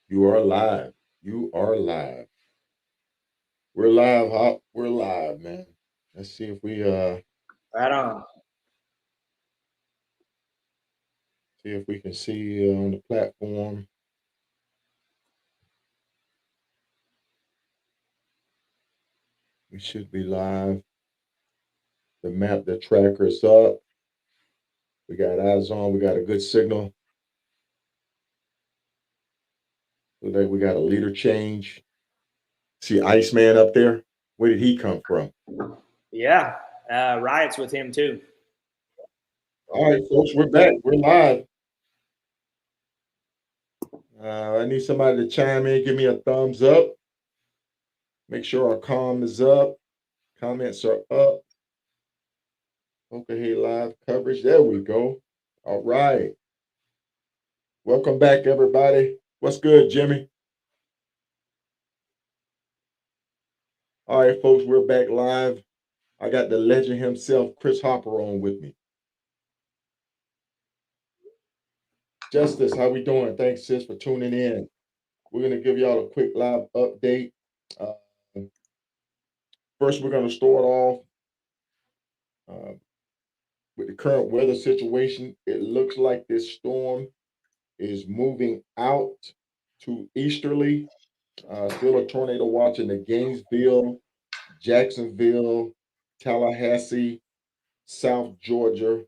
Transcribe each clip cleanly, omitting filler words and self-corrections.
You are live. You are live. We're live, Hop. We're live, man. Let's see if we Right on. can see on the platform. We should be live. The map, the tracker's up. We got eyes on. We got a good signal. Look like we got a leader change. See Iceman up there? Where did he come from? Yeah. Riot's with him too. All right, folks, we're back. We're live. I need somebody to chime in, give me a thumbs up. Make sure our comm is up. Comments are up. Hoka Hey live coverage. There we go. All right. Welcome back, everybody. What's good, Jimmy? All right, folks, we're back live. I got the legend himself, Chris Hopper, on with me. Justice, how we doing? Thanks, sis, for tuning in. We're gonna give y'all a quick live update. Uh, First, we're gonna start off uh, with the current weather situation. It looks like this storm is moving out to easterly. Still a tornado watch in the Gainesville, Jacksonville, Tallahassee, South Georgia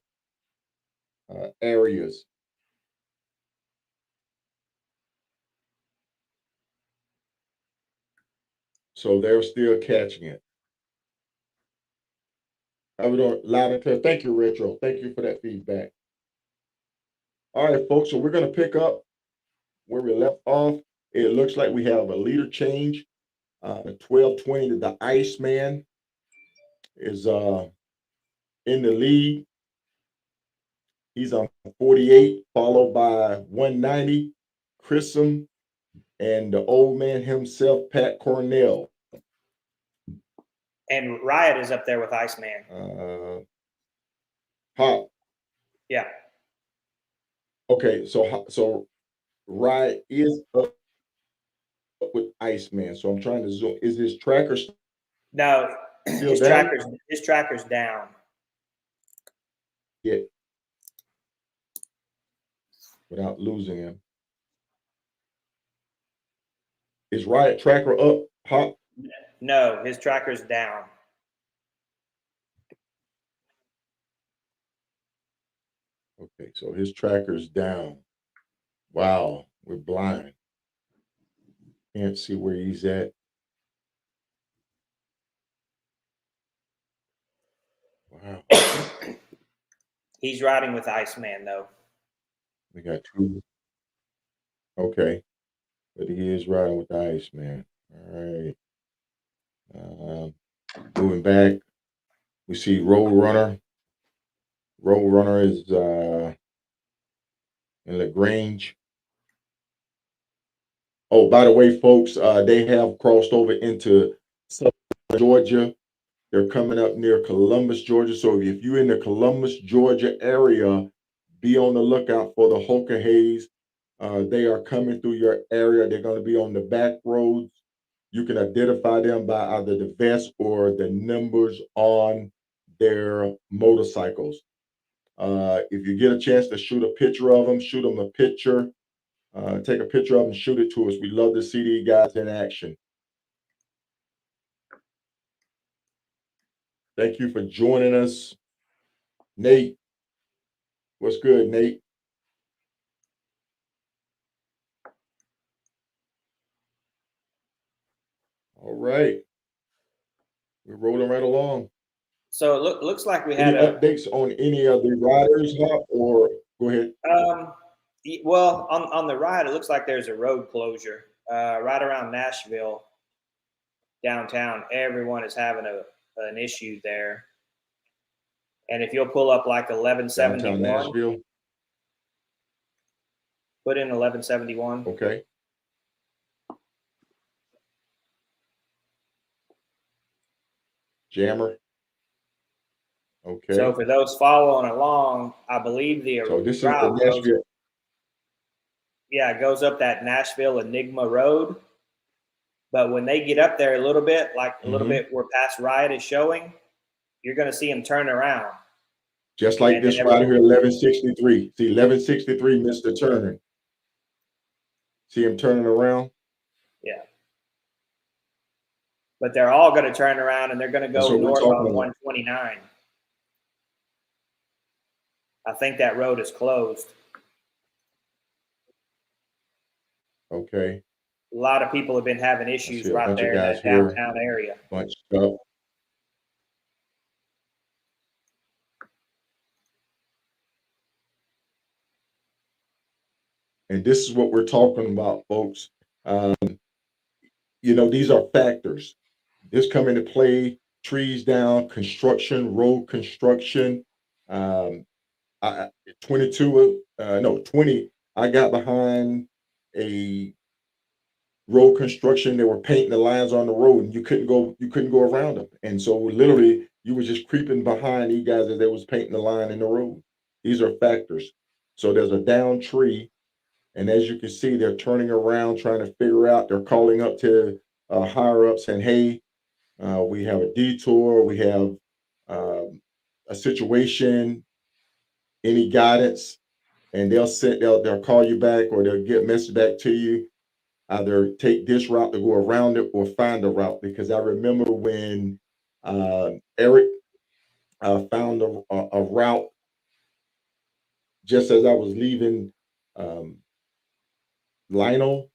areas. So they're still catching it. How we doing? Loud and clear. Thank you, Retro. Thank you for that feedback. All right, folks. So we're going to pick up where we left off. It looks like we have a leader change. 1220 to the Iceman is in the lead. He's on 48, followed by 190, Chrism, and the old man himself, Pat Cornell. And Riot is up there with Iceman. Hop. Yeah. Okay, so Riot is up with Iceman. So I'm trying to zoom. Is his tracker No, still down? his tracker's down. Yeah. Without losing him. Is Riot tracker up? Hop? No, his tracker's down. Okay, so his tracker's down. Wow, we're blind. Can't see where he's at. Wow. He's riding with Iceman though. We got two. Okay. But he is riding with the Iceman. All right. Moving back, we see Roadrunner. Roadrunner is in LaGrange. Oh, by the way, folks, they have crossed over into Georgia. They're coming up near Columbus, Georgia. So if you're in the Columbus, Georgia area, be on the lookout for the Hoka Heys. They are coming through your area. They're going to be on the back roads. You can identify them by either the vest or the numbers on their motorcycles. If you get a chance to shoot a picture of them, shoot them a picture. Take a picture of them and shoot it to us. We love to see these guys in action. Thank you for joining us. Nate, what's good, Nate? All right. We're rolling right along. So it looks like we Any had updates on any of the riders, Hop, or go ahead? Well, on the ride, it looks like there's a road closure right around Nashville, downtown. Everyone is having an issue there. And if you'll pull up like Downtown 1171, Nashville. put in 1171. Okay. Jammer. Okay. So for those following along, I believe the So this is the route goes. Nashville. Yeah, it goes up that Nashville Enigma Road. But when they get up there a little bit, like a little bit where past Riot is showing, you're going to see them turn around. Just like And this right here, 1163. See, 1163 missed the turn. See him turning around? Yeah. But they're all going to turn around and they're going to go north on 129. I think that road is closed. Okay. A lot of people have been having issues I see a right bunch there of in guys that here, downtown area. bunch up. And this is what we're talking about, folks. You know, these are factors. This come into play, trees down, construction, road construction. I 22, no, 20, I got behind a road construction. They were painting the lines on the road and you couldn't go around them. And so literally you were just creeping behind these guys as they was painting the line in the road. These are factors. So there's a down tree, and as you can see, they're turning around, trying to figure out, they're calling up to higher ups saying, hey, we have a detour, we have a situation, any guidance, and they'll call you back or they'll get a message back to you. Either take this route to go around it or find a route. Because I remember when Eric found a route just as I was leaving Lionel.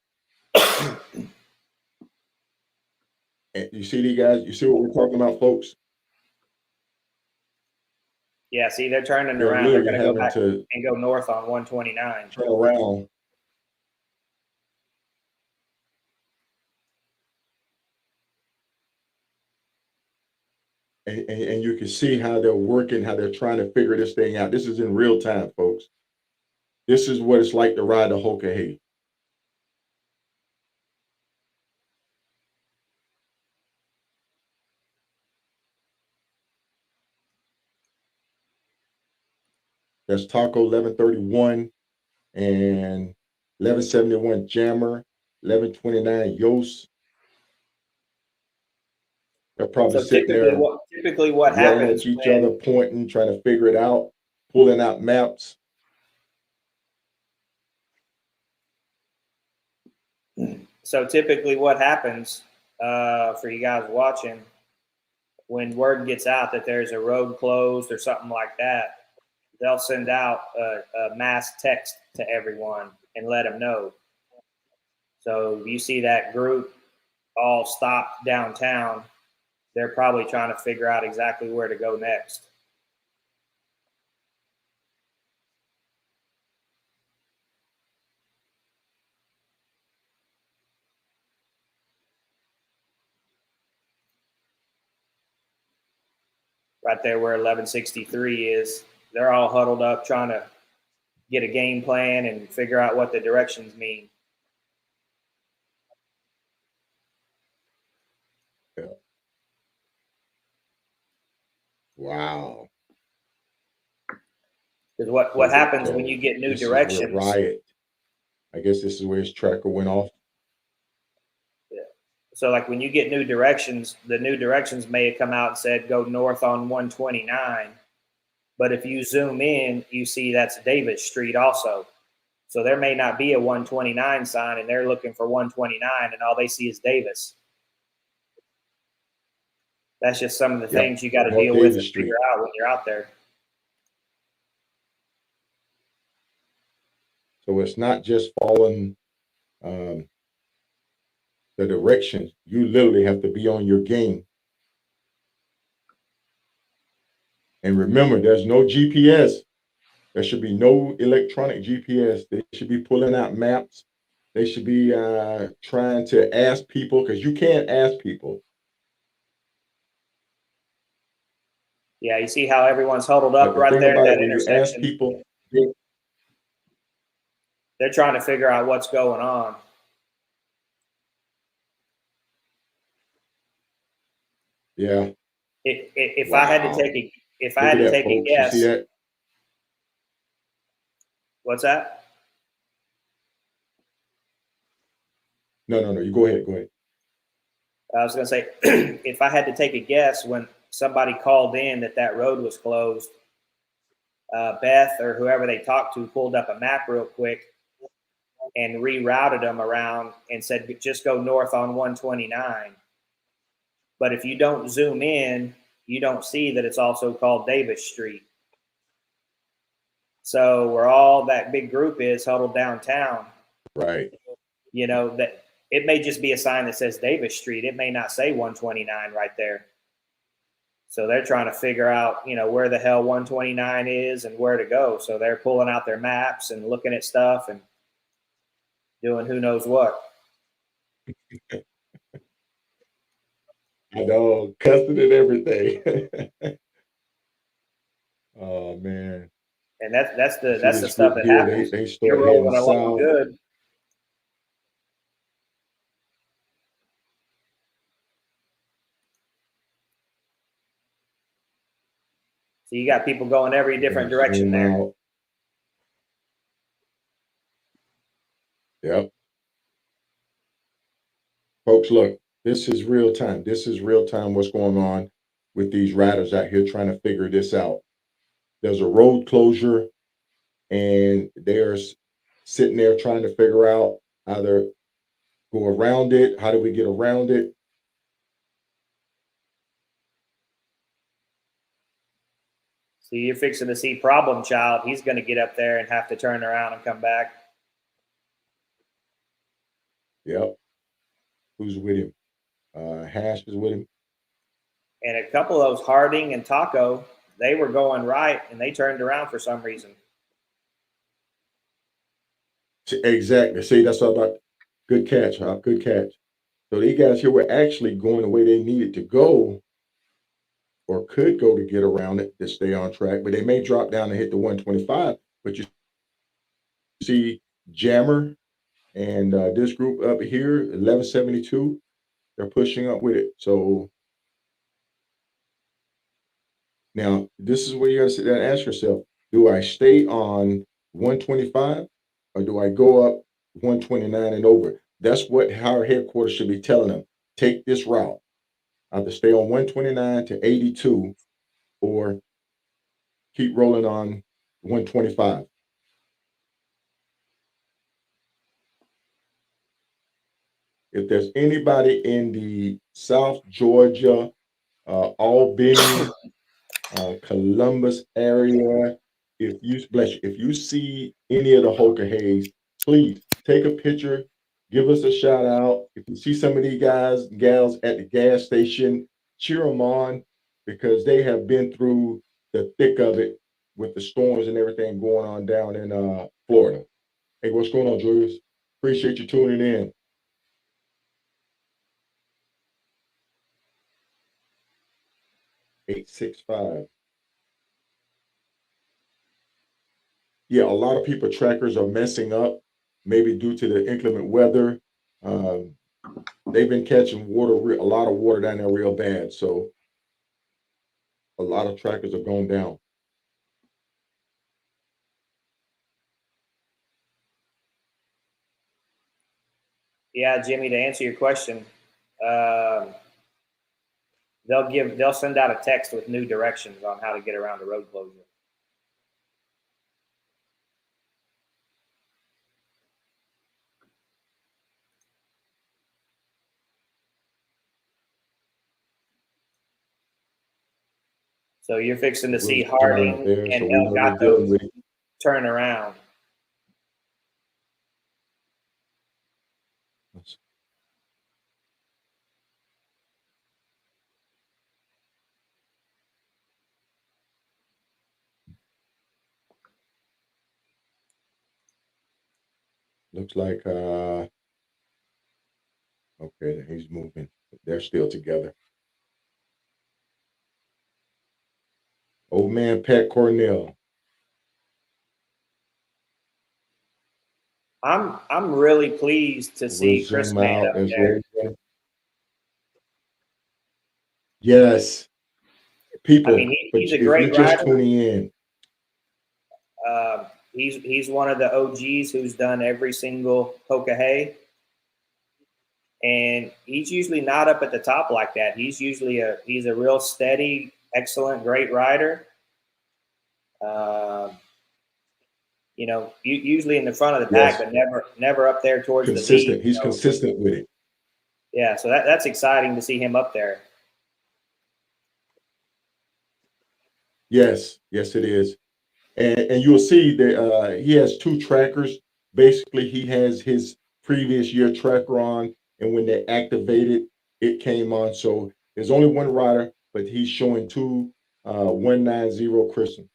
And you see these guys, you see what we're talking about, folks? Yeah, see, they're turning around. They're going to go back and go north on 129. Turn around. And you can see how they're working, how they're trying to figure this thing out. This is in real time, folks. This is what it's like to ride the Hoka Hey. That's Taco 1131 and 1171 Jammer, 1129 Yost. They're probably So sitting there typically what yelling happens at each other, pointing, trying to figure it out, pulling out maps. So typically what happens for you guys watching, when word gets out that there's a road closed or something like that, they'll send out a mass text to everyone and let them know. So you see that group all stopped downtown, they're probably trying to figure out exactly where to go next. Right there where 1163 is, they're all huddled up trying to get a game plan and figure out what the directions mean. Yeah. Wow. Because what happens when you get new directions? Riot. I guess this is where his tracker went off. Yeah. So like when you get new directions, the new directions may have come out and said go north on 129. But if you zoom in, you see that's Davis Street also. So there may not be a 129 sign and they're looking for 129 and all they see is Davis. That's just some of the things you got to deal with and figure out when you're out there. So it's not just following the directions. You literally have to be on your game. And remember, there's no GPS. There should be no electronic GPS. They should be pulling out maps. They should be trying to ask people, because you can't ask people. Yeah, you see how everyone's huddled up right there at that intersection. You ask people, they're trying to figure out what's going on. Yeah. If I had to take a guess, you see that? What's that? No. You go ahead. Go ahead. I was going to say, if I had to take a guess, when somebody called in that road was closed, Beth or whoever they talked to pulled up a map real quick and rerouted them around and said, just go north on 129. But if you don't zoom in, you don't see that it's also called Davis Street. So where all that big group is huddled downtown, Right. you know, that it may just be a sign that says Davis Street. It may not say 129 right there. So they're trying to figure out, you know, where the hell 129 is and where to go. So they're pulling out their maps and looking at stuff and doing who knows what. I know, cussing and everything. Oh man. And that's You see the this stuff group that here, happens. they You're start heading rolling along south. good. So you got people going every different direction Zoom there. out. Yep. Folks, look, this is real time. This is real time what's going on with these riders out here trying to figure this out. There's a road closure and they're sitting there trying to figure out either go around it. How do we get around it? So you're fixing to see Problem Child. He's going to get up there and have to turn around and come back. Yep. Who's with him? Hash is with him. And a couple of those, Harding and Taco, they were going right and they turned around for some reason. Exactly. See, that's all about good catch, huh? Good catch. So these guys here were actually going the way they needed to go or could go to get around it to stay on track, but they may drop down and hit the 125. But you see Jammer and this group up here, 1172, they're pushing up with it. So now this is where you got to sit down and ask yourself, do I stay on 125 or do I go up 129 and over? That's what our headquarters should be telling them. Take this route. Either stay on 129 to 82 or keep rolling on 125. If there's anybody in the South Georgia, Albany, Columbus area, if you see any of the Hoka Hays, please take a picture, give us a shout out. If you see some of these guys and gals at the gas station, cheer them on because they have been through the thick of it with the storms and everything going on down in Florida. Hey, what's going on, Julius? Appreciate you tuning in. 865. Yeah, a lot of people trackers are messing up, maybe due to the inclement weather. Um, they've been catching water, a lot of water down there real bad. So a lot of trackers are going down. Yeah, Jimmy, to answer your question, they'll send out a text with new directions on how to get around the road closure. So you're fixing to see Harding There, and so we know they're Elgato dealing with it. turn around. Looks like okay, he's moving. They're still together. Old man Pat Cornell. I'm really pleased to We'll see Chris zoom Man out up as there. well. Yes, I people. mean, But he's a if you're great just rider. tuning in, He's one of the OGs who's done every single Hoka Hey. and he's usually not up at the top like that. He's usually he's a real steady, excellent, great rider. You know, usually in the front of the pack, Yes. but never up there towards the lead. Consistent. He's consistent with it. Yeah, so that's exciting to see him up there. Yes, yes, it is. And you'll see that he has two trackers. Basically, he has his previous year tracker on, and when they activated, it came on. So there's only one rider, but he's showing two 190 Christian.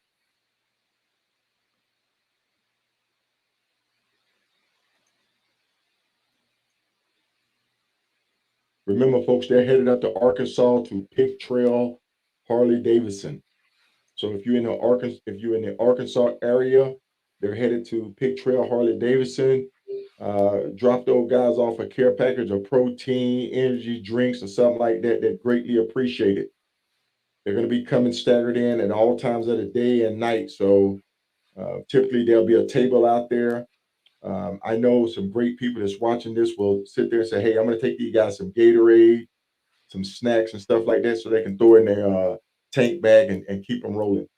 Remember, folks, they're headed up to Arkansas to Pig Trail Harley Davidson. So if you're in the Arkansas area, they're headed to Pig Trail Harley Davidson. Drop those guys off a care package of protein, energy drinks, or something like that. They're greatly appreciated. They're going to be coming staggered in at all times of the day and night. So typically there'll be a table out there. I know some great people that's watching this will sit there and say, "Hey, I'm going to take these guys some Gatorade, some snacks, and stuff like that, so they can throw in their tank bag and keep them rolling."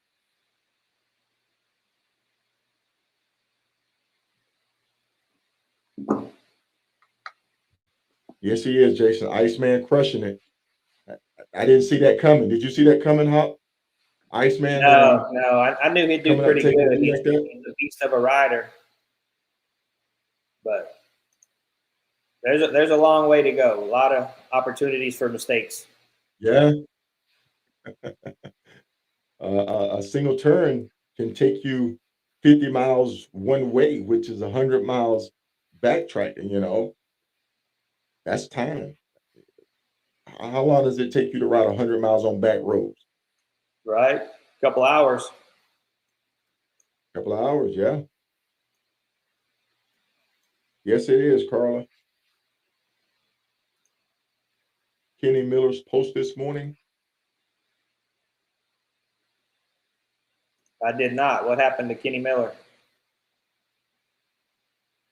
Yes, he is, Jason. Iceman crushing it. I didn't see that coming. Did you see that coming, Hop? Iceman No, I knew he'd do coming up pretty taking the good. lead like that? He's a beast of a rider, but there's a long way to go. A lot of opportunities for mistakes. Yeah. A single turn can take you 50 miles one way, which is 100 miles backtracking, That's time. How long does it take you to ride 100 miles on back roads? Right? A couple hours. A couple of hours, yeah. Yes, it is, Carla. Kenny Miller's post this morning. I did not. What happened to Kenny Miller?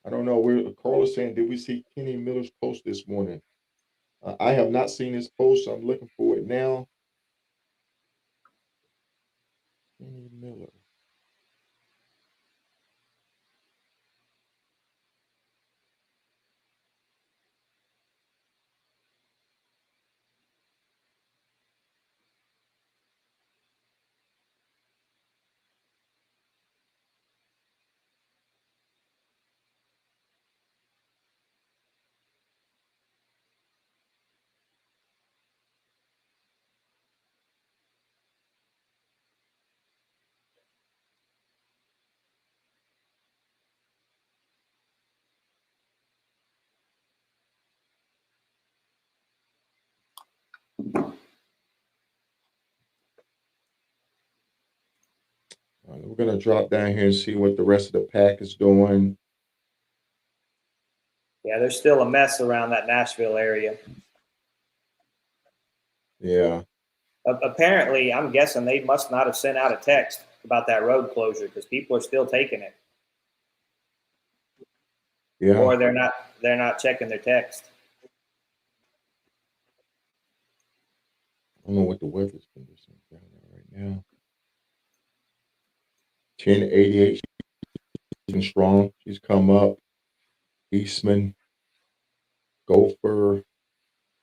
I don't know. Carla's saying, did we see Kenny Miller's post this morning? I have not seen his post. So I'm looking for it now. Kenny Miller. We're going to drop down here and see what the rest of the pack is doing. Yeah, there's still a mess around that Nashville area. Yeah. Apparently, I'm guessing they must not have sent out a text about that road closure because people are still taking it. Yeah. Or they're not checking their text. I don't know what the weather's conditions down there right now. 1088. She's strong. She's come up. Eastman. Gopher.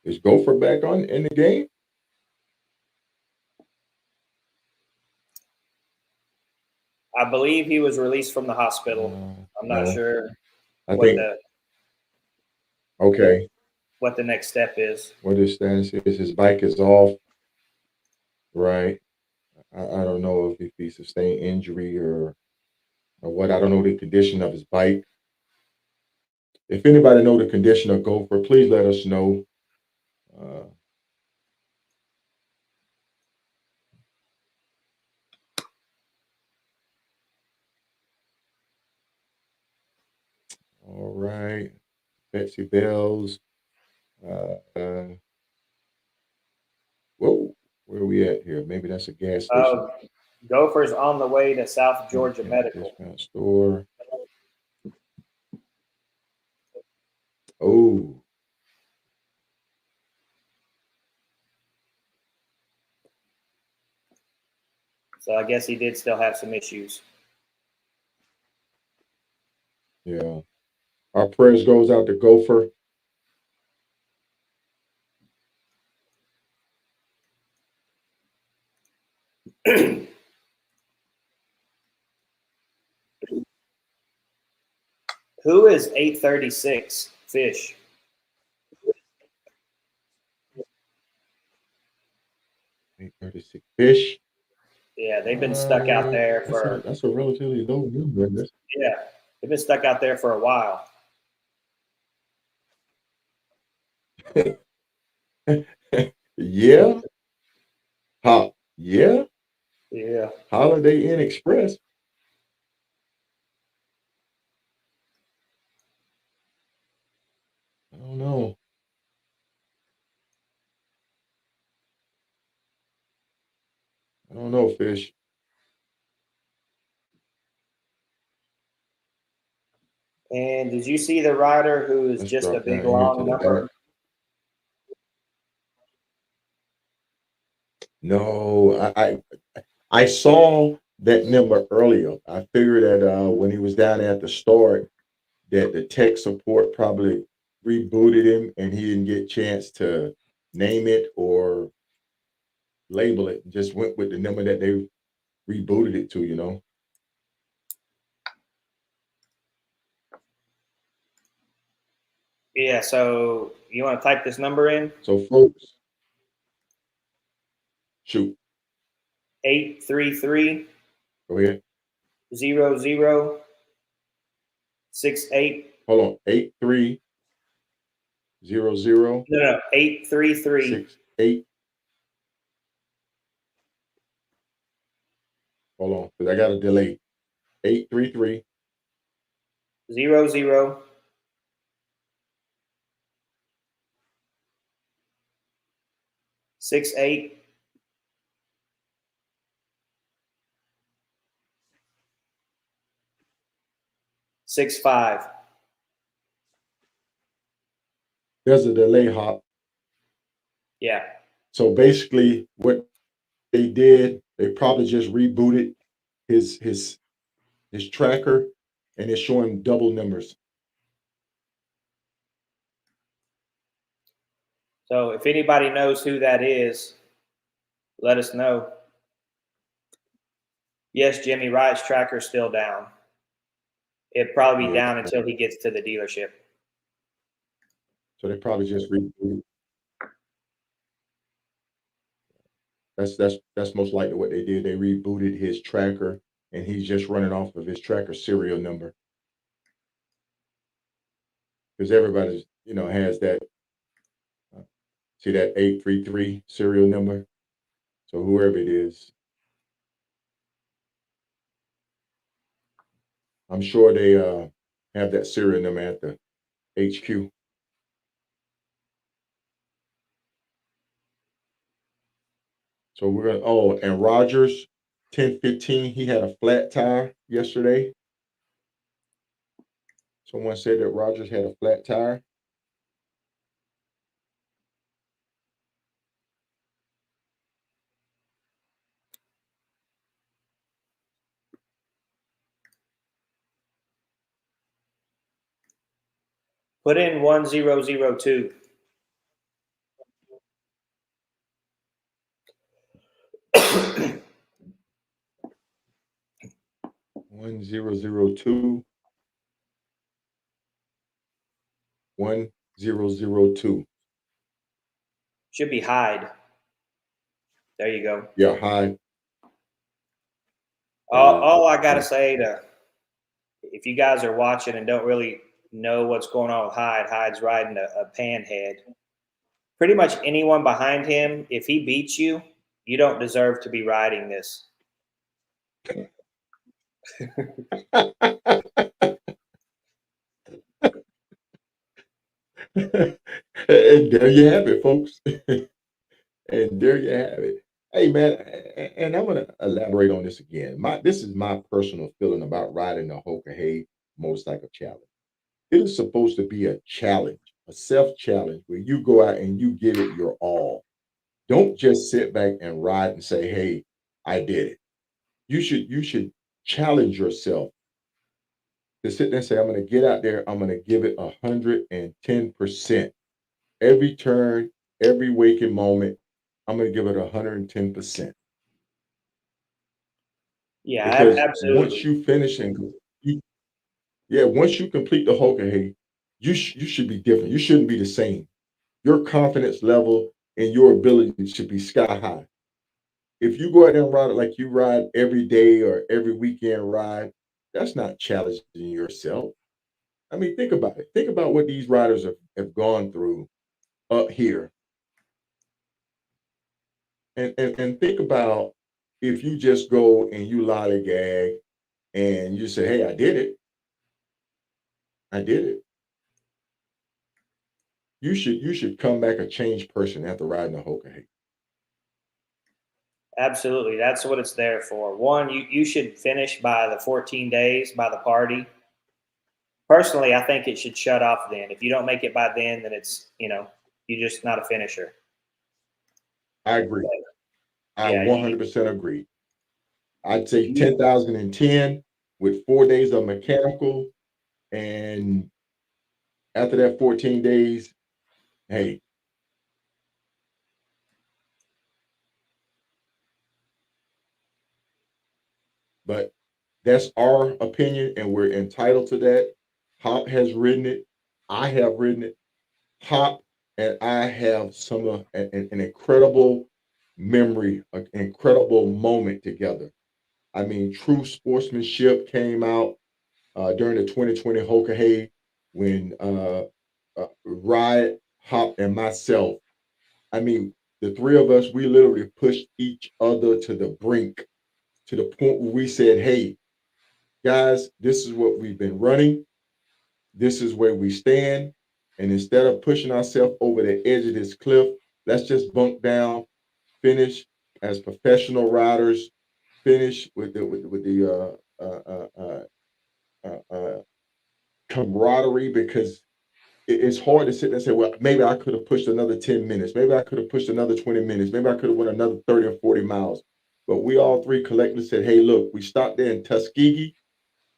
Is Gopher back on in the game? I believe he was released from the hospital. I'm not sure okay. What the next step is. What his status is. His bike is off. Right. I don't know if he sustained injury or what. I don't know the condition of his bike. If anybody know the condition of Gopher, please let us know. All right. Betsy Bells. Whoa, where are we at here? Maybe that's a gas station. Gopher's on the way to South Georgia Medical. Discount store. Oh, So I guess he did still have some issues. Yeah. Our prayers goes out to Gopher. Who is 836 Fish? 836 Fish. Yeah, they've been stuck out there for. That's a relatively low number. Yeah, they've been stuck out there for a while. Yeah. Yeah. Yeah. Holiday Inn Express. I don't know. I don't know, Fish. And did you see the rider who is Let's just a drop big down here to long the number? back. No, I saw that number earlier. I figured that when he was down at the start, that the tech support probably rebooted him and he didn't get a chance to name it or label it. Just went with the number that they rebooted it to, you know. Yeah, so you want to type this number in? So folks, shoot, 833 go ahead. 0068. Hold on. 830068. No, 833 Hold on, because I got a delay. 833 00 68 65. There's a delay hop. Yeah. So basically, what they did, they probably just rebooted his tracker, and it's showing double numbers. So if anybody knows who that is, let us know. Yes, Jimmy Wright's tracker's still down. It'd probably be Yeah. down until he gets to the dealership. So they probably just rebooted. That's most likely what they did. They rebooted his tracker, and he's just running off of his tracker serial number. Because everybody's, has that. See that 833 serial number. So whoever it is, I'm sure they have that serial number at the HQ. So we're gonna. Oh, and Rogers, 1015. He had a flat tire yesterday. Someone said that Rogers had a flat tire. Put in 1002. One zero zero two 1002. Should be Hyde. There you go. Yeah, hi. All I gotta say to, if you guys are watching and don't really know what's going on with Hyde, Hyde's riding a panhead. Pretty much anyone behind him, if he beats you, you don't deserve to be riding this. And there you have it, folks. And there you have it. Hey man, and I'm gonna elaborate on this again. This is my personal feeling about riding the Hoka Hey motorcycle challenge. It is supposed to be a challenge, a self-challenge where you go out and you give it your all. Don't just sit back and ride and say, "Hey, I did it." you should challenge yourself to sit there and say, I'm going to get out there, I'm going to give it 110%. Every turn, every waking moment, I'm going to give it 110%. Yeah, Because once absolutely. you finish you, yeah, once you complete the Hoka Hey, you should be different. You shouldn't be the same. Your confidence level and your ability should be sky high. If you go out there and ride it like you ride every day or every weekend ride, that's not challenging yourself. I mean, think about it. Think about what these riders have gone through up here. And think about if you just go and you lollygag and you say, hey, I did it. I did it. You should come back a changed person after riding a Hoka Hey. Absolutely. That's what it's there for. One, you should finish by the 14 days, by the party. Personally, I think it should shut off then. If you don't make it by then it's, you're just not a finisher. I agree. I Yeah. 100% agree. I'd say You, 10,010 with 4 days of mechanical. And after that 14 days, hey, but that's our opinion and we're entitled to that. Hop has written it. I have written it. Hop and I have some of an incredible memory, an incredible moment together. I mean, True Sportsmanship came out during the 2020 Hoka Hey when Riot, Hop, and myself, I mean, the three of us, we literally pushed each other to the brink, to the point where we said, hey, guys, this is what we've been running. This is where we stand. And instead of pushing ourselves over the edge of this cliff, let's just bunk down, finish as professional riders, finish with the camaraderie because it's hard to sit there and say, well, maybe I could have pushed another 10 minutes. Maybe I could have pushed another 20 minutes. Maybe I could have went another 30 or 40 miles. But we all three collectively said, hey, look, we stopped there in Tuskegee.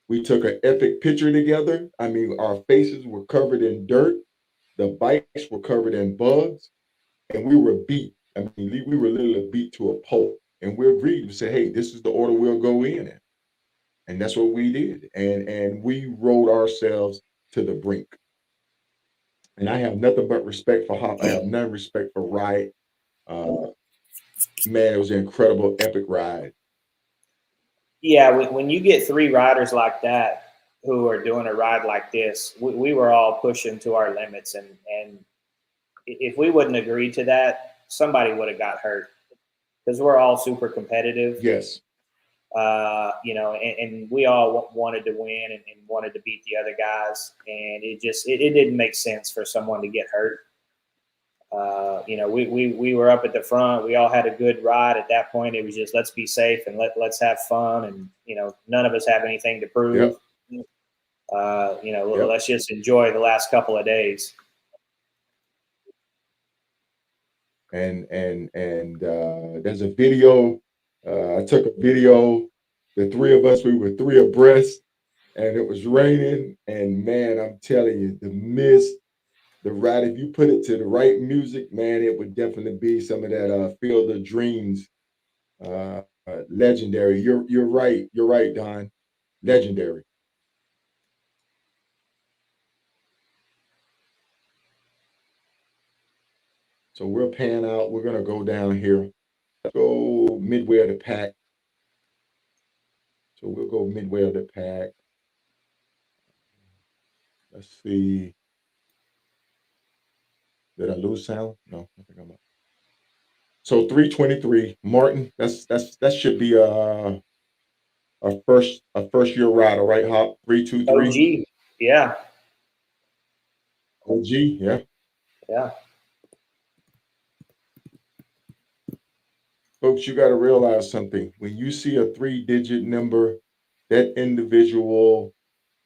We took an epic picture together. I mean, our faces were covered in dirt. The bikes were covered in bugs. And we were beat. I mean, we were literally beat to a pulp. And we agreed to say, hey, this is the order we'll go in. And that's what we did. And we rode ourselves to the brink. And I have nothing but respect for Hop. I have none respect for Riot. Uh, man, it was an incredible, epic ride. yeah, when you get three riders like that who are doing a ride like this, we were all pushing to our limits, and if we wouldn't agree to that, somebody would have got hurt because we're all super competitive. Yes. And we all wanted to win and wanted to beat the other guys, and it didn't make sense for someone to get hurt. We were up at the front. We all had a good ride at that point. It was just let's be safe and let's have fun, and none of us have anything to prove. Yep. Yep. Let's just enjoy the last couple of days. And there's a video. I took a video. The three of us, we were three abreast, and it was raining. And man, I'm telling you, the mist, the ride. If you put it to the right music, man, it would definitely be some of that Field of Dreams, legendary. You're right. You're right, Don. Legendary. So we'll pan out. We're gonna go down here. Let's go midway of the pack. So we'll go midway of the pack. Let's see. Did I lose sound? No, I think I'm up. So 323, Martin. That should be a first year rider, right? Hop 323. OG, yeah, OG, yeah. yeah. Folks, you got to realize something. When you see a 3-digit number, that individual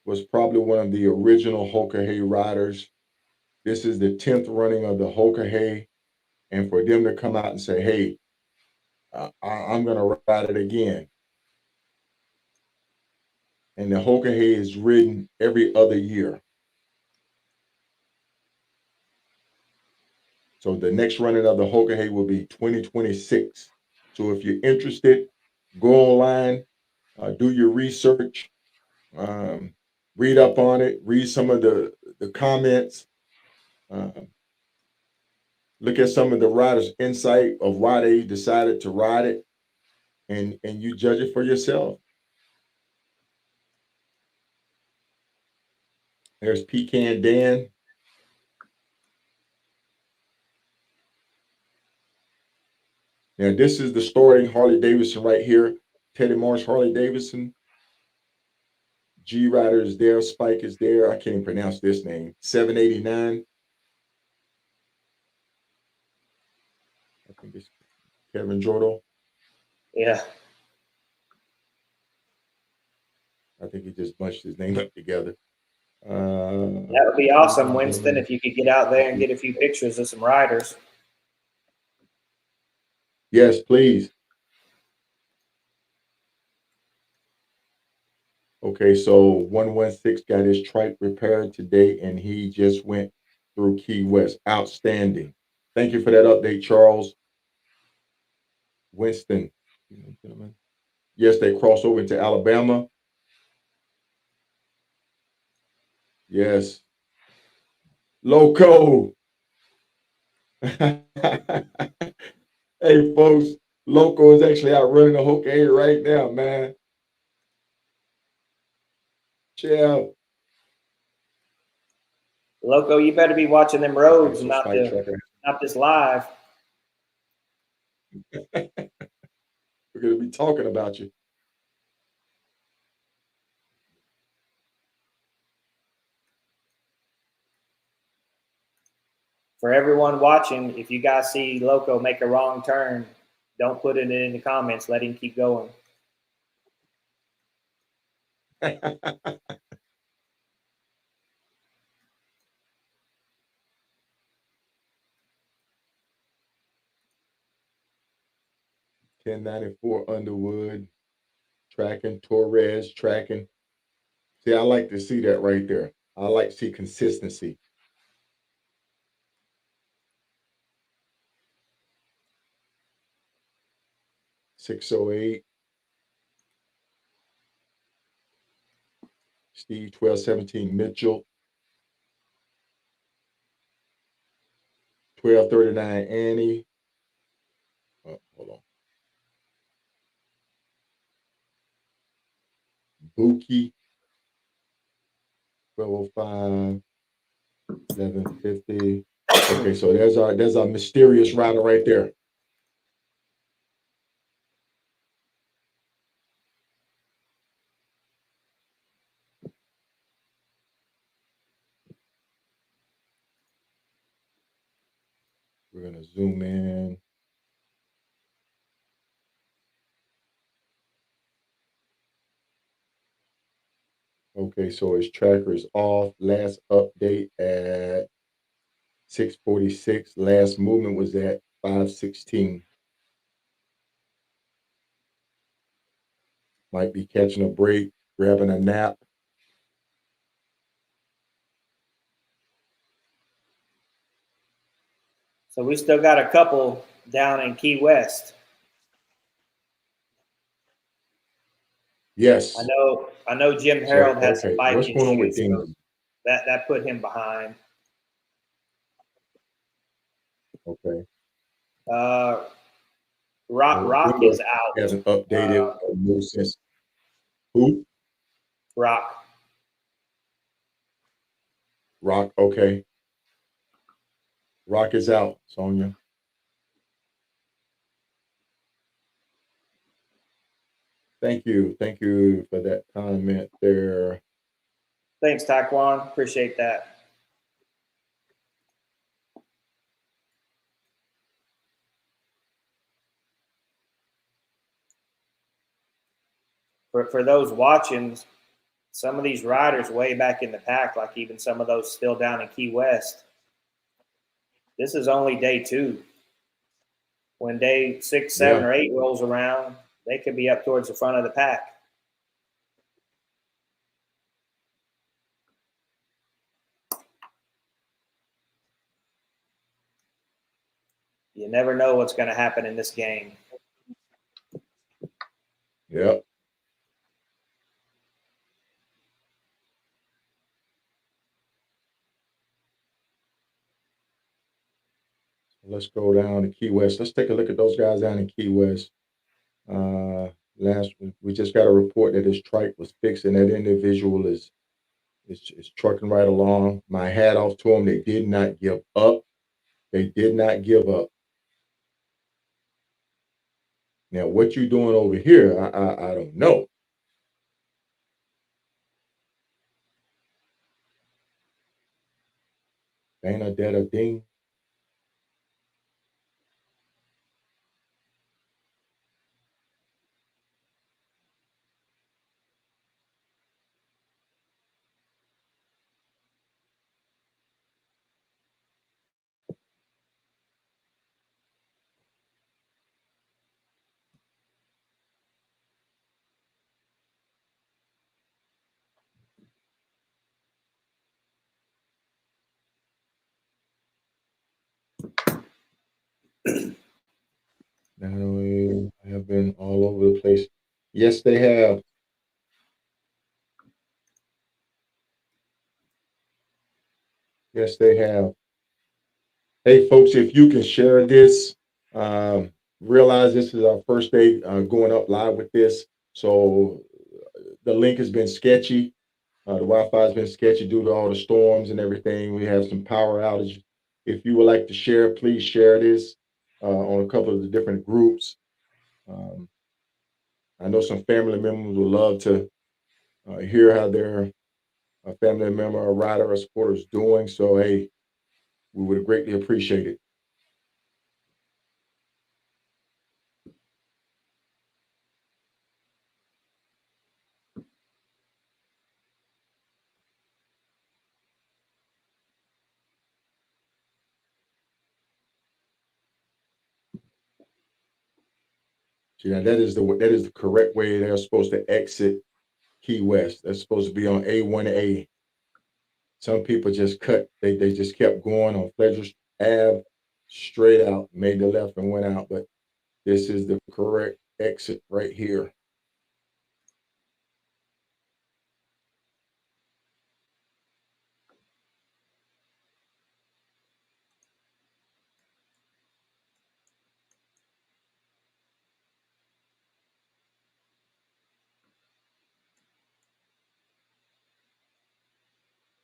was probably one of the original Hoka Hey riders. This is the 10th running of the Hoka Hey. And for them to come out and say, hey, I'm going to ride it again. And the Hoka Hey is ridden every other year. So the next running of the Hoka Hey will be 2026. So if you're interested, go online, do your research, read up on it, read some of the comments, look at some of the riders' insight of why they decided to ride it, and you judge it for yourself. There's Pecan Dan. Now this is the starting Harley Davidson right here. Teddy Marsh Harley Davidson. G Rider is there. Spike is there. I can't even pronounce this name. 789. I think it's Kevin Jordo. Yeah. I think he just bunched his name up together. That would be awesome, Winston, if you could get out there and get a few pictures of some riders. Yes, please. Okay, so 116 got his trike repaired today, and he just went through Key West. Outstanding. Thank you for that update, Charles. Winston. Yes, they crossed over into Alabama. Yes. Loco. Hey, folks, Loco is actually out running the Hoka Hey right now, man. Yeah. Loco, you better be watching them roads, Okay, so not this live. We're going to be talking about you. For everyone watching, if you guys see Loco make a wrong turn, don't put it in the comments. Let him keep going. $10.94 Underwood, tracking, Torres, tracking. See, I like to see that right there. I like to see consistency. $608. Steve 1217 Mitchell. 1239 Annie. Oh, hold on. Buki. 1205. 1150. Okay, so there's our mysterious rider right there. We're gonna zoom in. Okay, so his tracker is off. Last update at 646. Last movement was at 516. Might be catching a break, grabbing a nap. So we still got a couple down in Key West. Yes. I know Jim Harold had some bike What's going on with issues, so Demon? that put him behind. Okay. Rock is out. Hasn't updated since. Who? Rock. Rock. Okay. Rock is out, Sonia. Thank you. Thank you for that comment there. Thanks, Taekwon. Appreciate that. For those watching, some of these riders way back in the pack, like even some of those still down in Key West, this is only day 2. When day 6, 7, or 8 rolls around, they could be up towards the front of the pack. You never know what's going to happen in this game. Yep. Let's go down to Key West. Let's take a look at those guys down in Key West. We just got a report that his trike was fixed, and that individual is trucking right along. My hat off to them. They did not give up. They did not give up. Now, what you doing over here, I don't know. Dana Ding. They have been all over the place. Yes, they have. Yes, they have. Hey, folks, if you can share this, realize this is our first day going up live with this. So the link has been sketchy. The Wi-Fi has been sketchy due to all the storms and everything. We have some power outages. If you would like to share, please share this on a couple of the different groups. I know some family members would love to hear how their family member, a rider, or supporter is doing. So, hey, we would greatly appreciate it. See, now that is the correct way they're supposed to exit Key West. They're supposed to be on A1A. Some people just cut. They just kept going on Fletcher Ave straight out, made the left and went out. But this is the correct exit right here.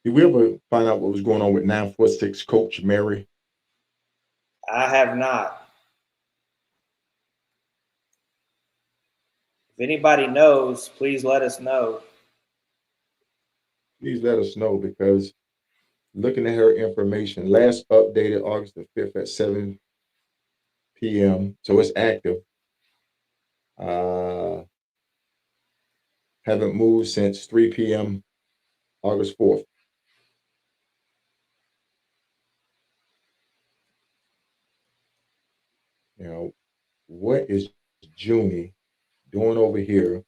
Did we ever find out what was going on with 946 Coach Mary? I have not. If anybody knows, please let us know. Please let us know, because looking at her information, last updated August the 5th at 7 p.m. So it's active. Haven't moved since 3 p.m. August 4th. You know, what is Junie doing over here?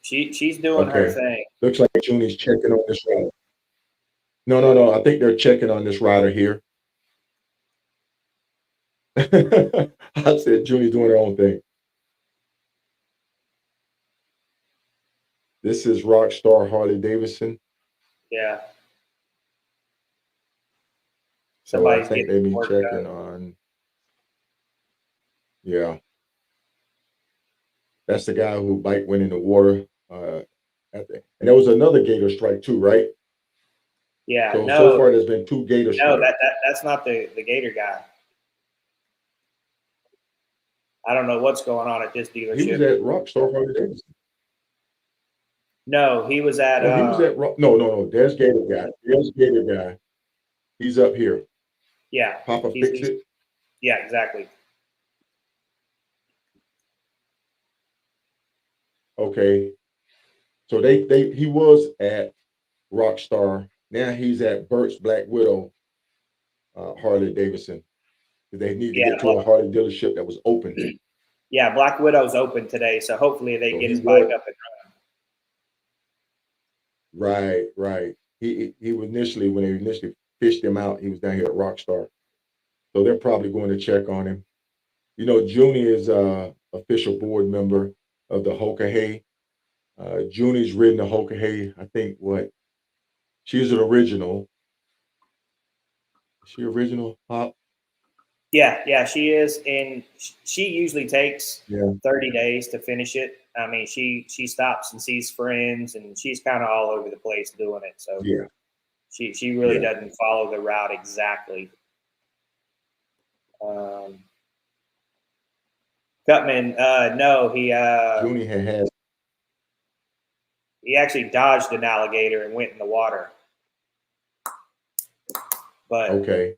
She's doing her thing. Looks like Junie's checking on this rider. No. I think they're checking on this rider here. I said Junie's doing her own thing. This is Rockstar Harley Davidson. Yeah. So I think they be checking on. Yeah. That's the guy who bike went in the water. And there was another gator strike too, right? Yeah. So far there's been 2 gator strikes. No, that's not the gator guy. I don't know what's going on at this dealership. He was at Rockstar Harley Davidson. No, he was at. No, he was at no. There's Gator guy. There's Gator guy. He's up here. Yeah. Papa Fix It. Yeah, exactly. Okay. So he was at Rockstar. Now he's at Burt's Black Widow Harley Davidson. They need to get to a Harley dealership that was open. Yeah, Black Widow's open today, so hopefully they get his bike up and running. Right. He was initially, when they initially fished him out. He was down here at Rockstar. So they're probably going to check on him. You know, Junie is official board member of the Hoka Hey. Junie's ridden the Hoka Hey, I think she's an original. Is she original, Pop? Yeah, she is, and she usually takes Yeah. 30 days to finish it. I mean, she stops and sees friends, and she's kind of all over the place doing it. So Yeah. she really Yeah. doesn't follow the route exactly. Cutman, no, Junie had he actually dodged an alligator and went in the water. But okay.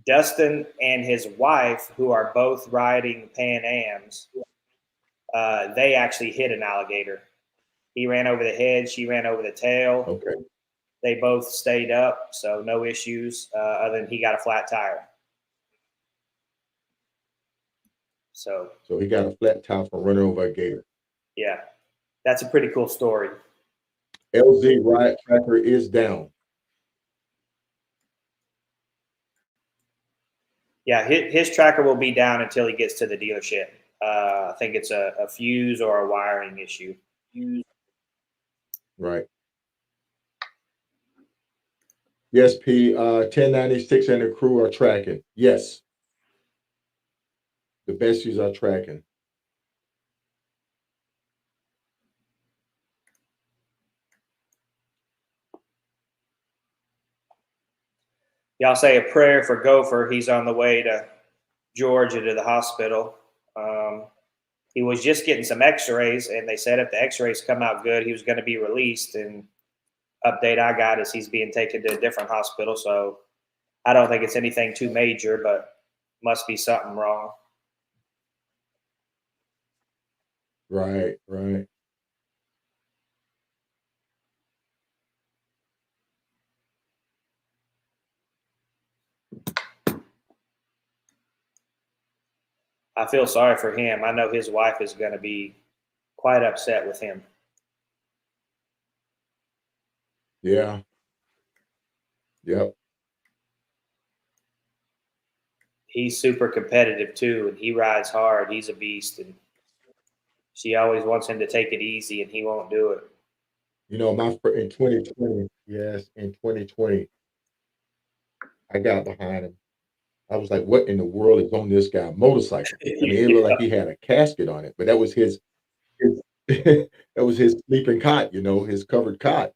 Dustin and his wife, who are both riding Pan Ams, they actually hit an alligator. He ran over the head, she ran over the tail. Okay. They both stayed up, so no issues other than he got a flat tire. So he got a flat tire from running over a gator. Yeah, that's a pretty cool story. LZ Riot Tracker is down. Yeah, his tracker will be down until he gets to the dealership. I think it's a fuse or a wiring issue. Right. Yes, P. 1096 and the crew are tracking. Yes. The besties are tracking. Y'all say a prayer for Gopher. He's on the way to Georgia to the hospital. He was just getting some x-rays, and they said if the x-rays come out good, he was going to be released. And update I got is he's being taken to a different hospital. So I don't think it's anything too major, but must be something wrong. Right. I feel sorry for him. I know his wife is going to be quite upset with him. Yeah. Yep. He's super competitive too, and he rides hard. He's a beast, and she always wants him to take it easy, and he won't do it. You know, in 2020, yes, in 2020, I got behind him. I was like, what in the world is on this guy motorcycle? I mean, it looked like he had a casket on it, but that was his that was his sleeping cot, his covered cot.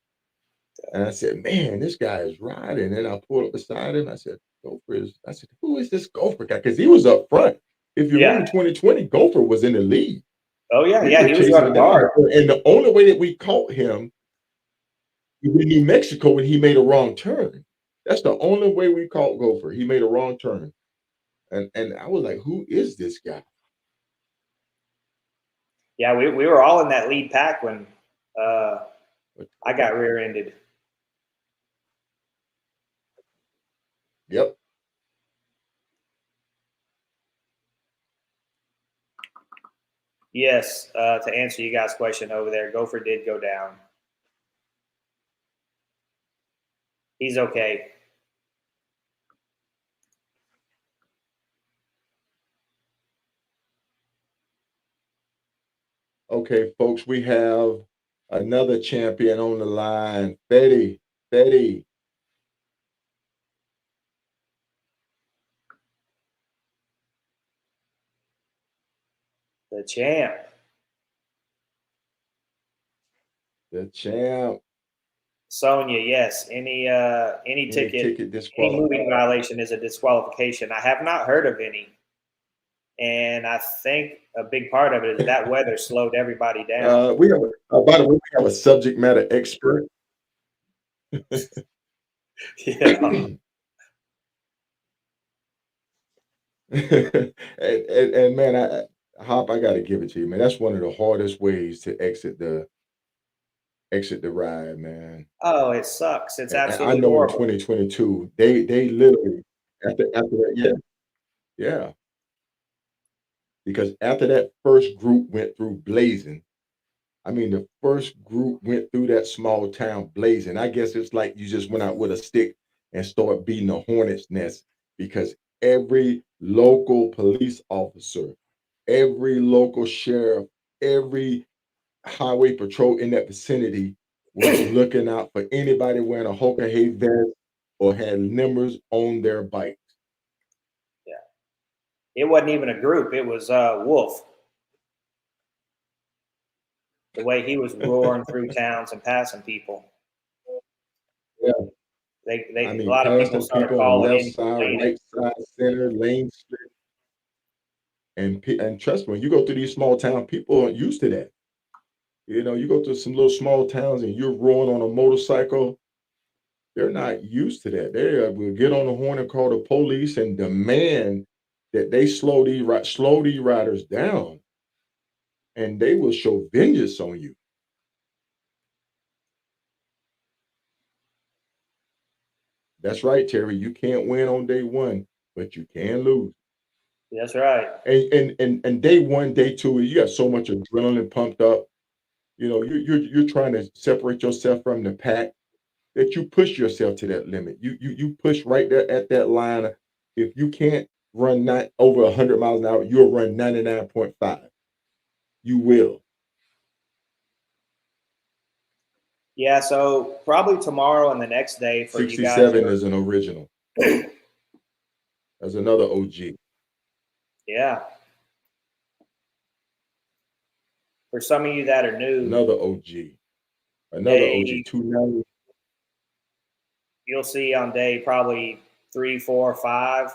And I said, man, this guy is riding. And I pulled up beside him. I said, who is this Gopher guy? Because he was up front. If you remember 2020, Gopher was in the lead. Oh, yeah, He was running hard. And the only way that we caught him was in New Mexico when he made a wrong turn. That's the only way we caught Gopher. He made a wrong turn. And I was like, who is this guy? Yeah, we were all in that lead pack when I got rear-ended. Yep. Yes, to answer you guys' question over there, Gopher did go down. He's okay. Okay, folks, we have another champion on the line. Betty. The champ. The champ. Sonia, yes. Any ticket, any moving violation is a disqualification. I have not heard of any. And I think a big part of it is that weather slowed everybody down. We have, by the way, we have a subject matter expert. Yeah. and man, Hop, I got to give it to you, man. That's one of the hardest ways to exit the ride, man. Oh, it sucks. It's absolutely I know horrible. in 2022, they literally after that, yeah. Because after that first group went through blazing, I mean, the first group went through that small town blazing. I guess it's like you just went out with a stick and start beating a hornet's nest, because every local police officer, every local sheriff, every highway patrol in that vicinity was looking out for anybody wearing a Hoka Hey vest or had numbers on their bike. Yeah. It wasn't even a group. It was Wolf. The way he was roaring through towns and passing people. Yeah. They I a mean, lot of people passing started people on the calling left in side, complaining. right side, center, lane, street. And trust me, when you go through these small towns, people aren't used to that. You know, you go to some little small towns and you're rolling on a motorcycle, they're not used to that. They will get on the horn and call the police and demand that they slow these riders down, and they will show vengeance on you. That's right, Terry. You can't win on day one, but you can lose. That's right. And day one, day two, you got so much adrenaline pumped up. You know, you're trying to separate yourself from the pack, that you push yourself to that limit. You push right there at that line. If you can't run not over 100 miles an hour, you'll run 99.5. You will. Yeah, so probably tomorrow and the next day for you guys that 67 is an original. That's another OG. yeah. For some of you that are new, Another OG. Another OG. 290. you'll see on day probably 3, 4, 5,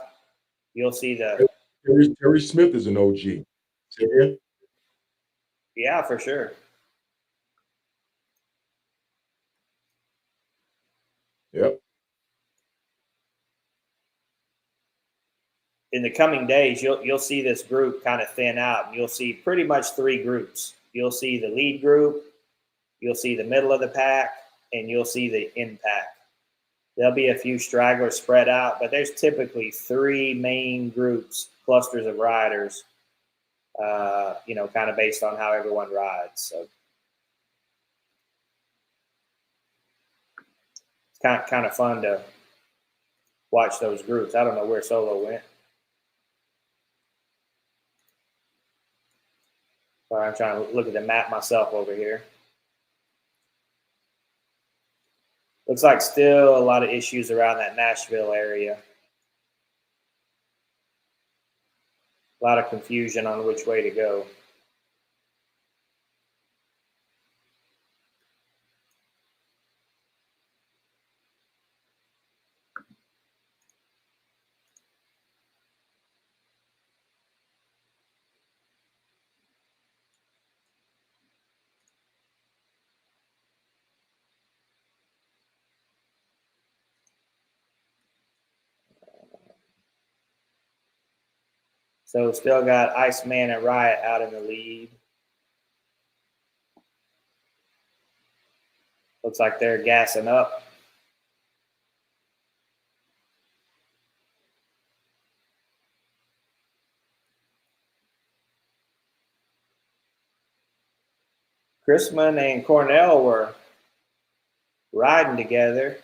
you'll see the Terry Smith is an OG. See there? yeah, for sure. Yep. In the coming days, you'll see this group kind of thin out, and you'll see pretty much 3 groups. You'll see the lead group, you'll see the middle of the pack, and you'll see the in pack. There'll be a few stragglers spread out, but there's typically 3 main groups, clusters of riders, kind of based on how everyone rides. So it's kind of fun to watch those groups. I don't know where Solo went. Sorry, I'm trying to look at the map myself over here. Looks like still a lot of issues around that Nashville area. A lot of confusion on which way to go. So still got Iceman and Riot out in the lead. Looks like they're gassing up. Chrisman and Cornell were riding together.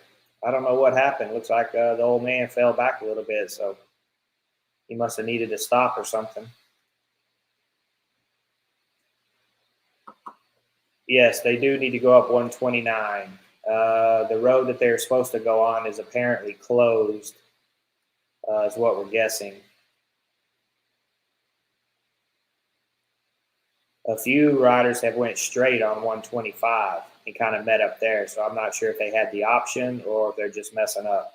I don't know what happened. Looks like the old man fell back a little bit, so he must have needed to stop or something. Yes, they do need to go up 129. The road that they're supposed to go on is apparently closed, is what we're guessing. A few riders have went straight on 125 and kind of met up there, so I'm not sure if they had the option or if they're just messing up.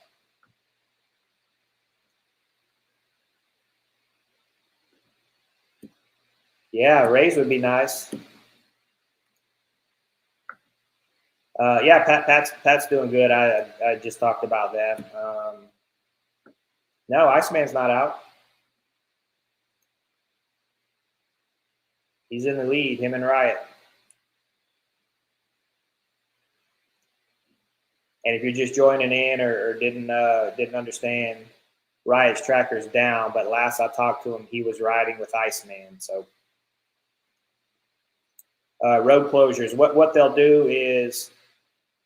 Yeah, Rays would be nice. Yeah, Pat's doing good. I just talked about that. No, Iceman's not out. He's in the lead, him and Riot. And if you're just joining in or didn't understand, Riot's tracker's down. But last I talked to him, he was riding with Iceman. So road closures. What they'll do is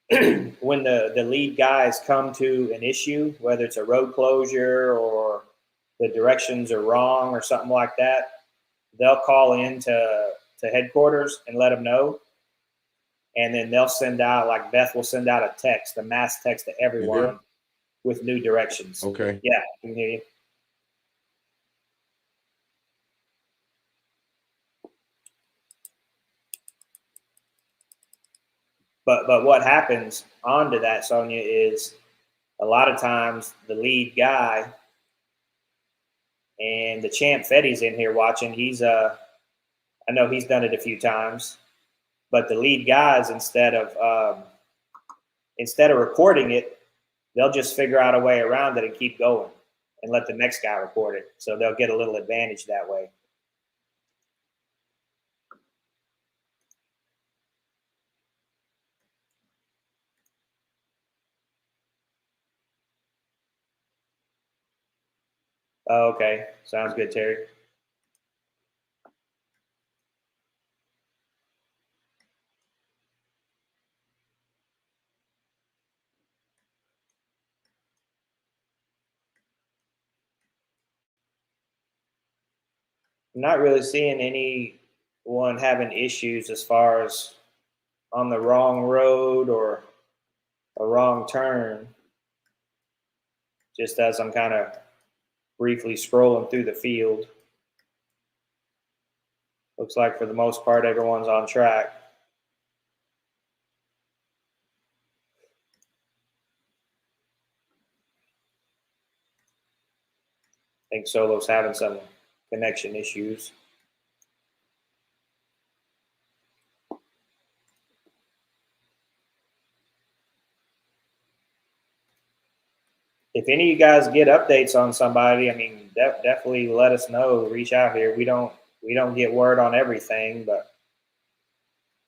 when the lead guys come to an issue, whether it's a road closure or the directions are wrong or something like that, they'll call in to headquarters and let them know. And then they'll send out, like Beth will send out a text, a mass text to everyone with new directions. Okay. Yeah, I can hear you. But what happens onto that, Sonia, is a lot of times the lead guy and the champ Fetty's in here watching. I know he's done it a few times, but the lead guys instead of recording it, they'll just figure out a way around it and keep going and let the next guy record it. So they'll get a little advantage that way. Oh, okay. Sounds good, Terry. I'm not really seeing anyone having issues as far as on the wrong road or a wrong turn. Just as I'm kind of briefly scrolling through the field. Looks like for the most part, everyone's on track. I think Solo's having some connection issues. If any of you guys get updates on somebody, I mean, definitely let us know. Reach out here. We don't get word on everything, but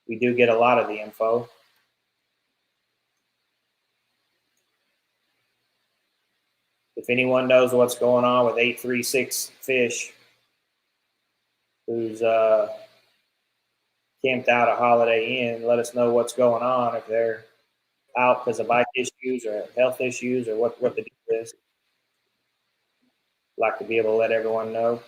we do get a lot of the info. If anyone knows what's going on with 836 Fish, who's camped out at Holiday Inn, let us know what's going on. If they're out because of bike issues or health issues or what the deal is. Like to be able to let everyone know.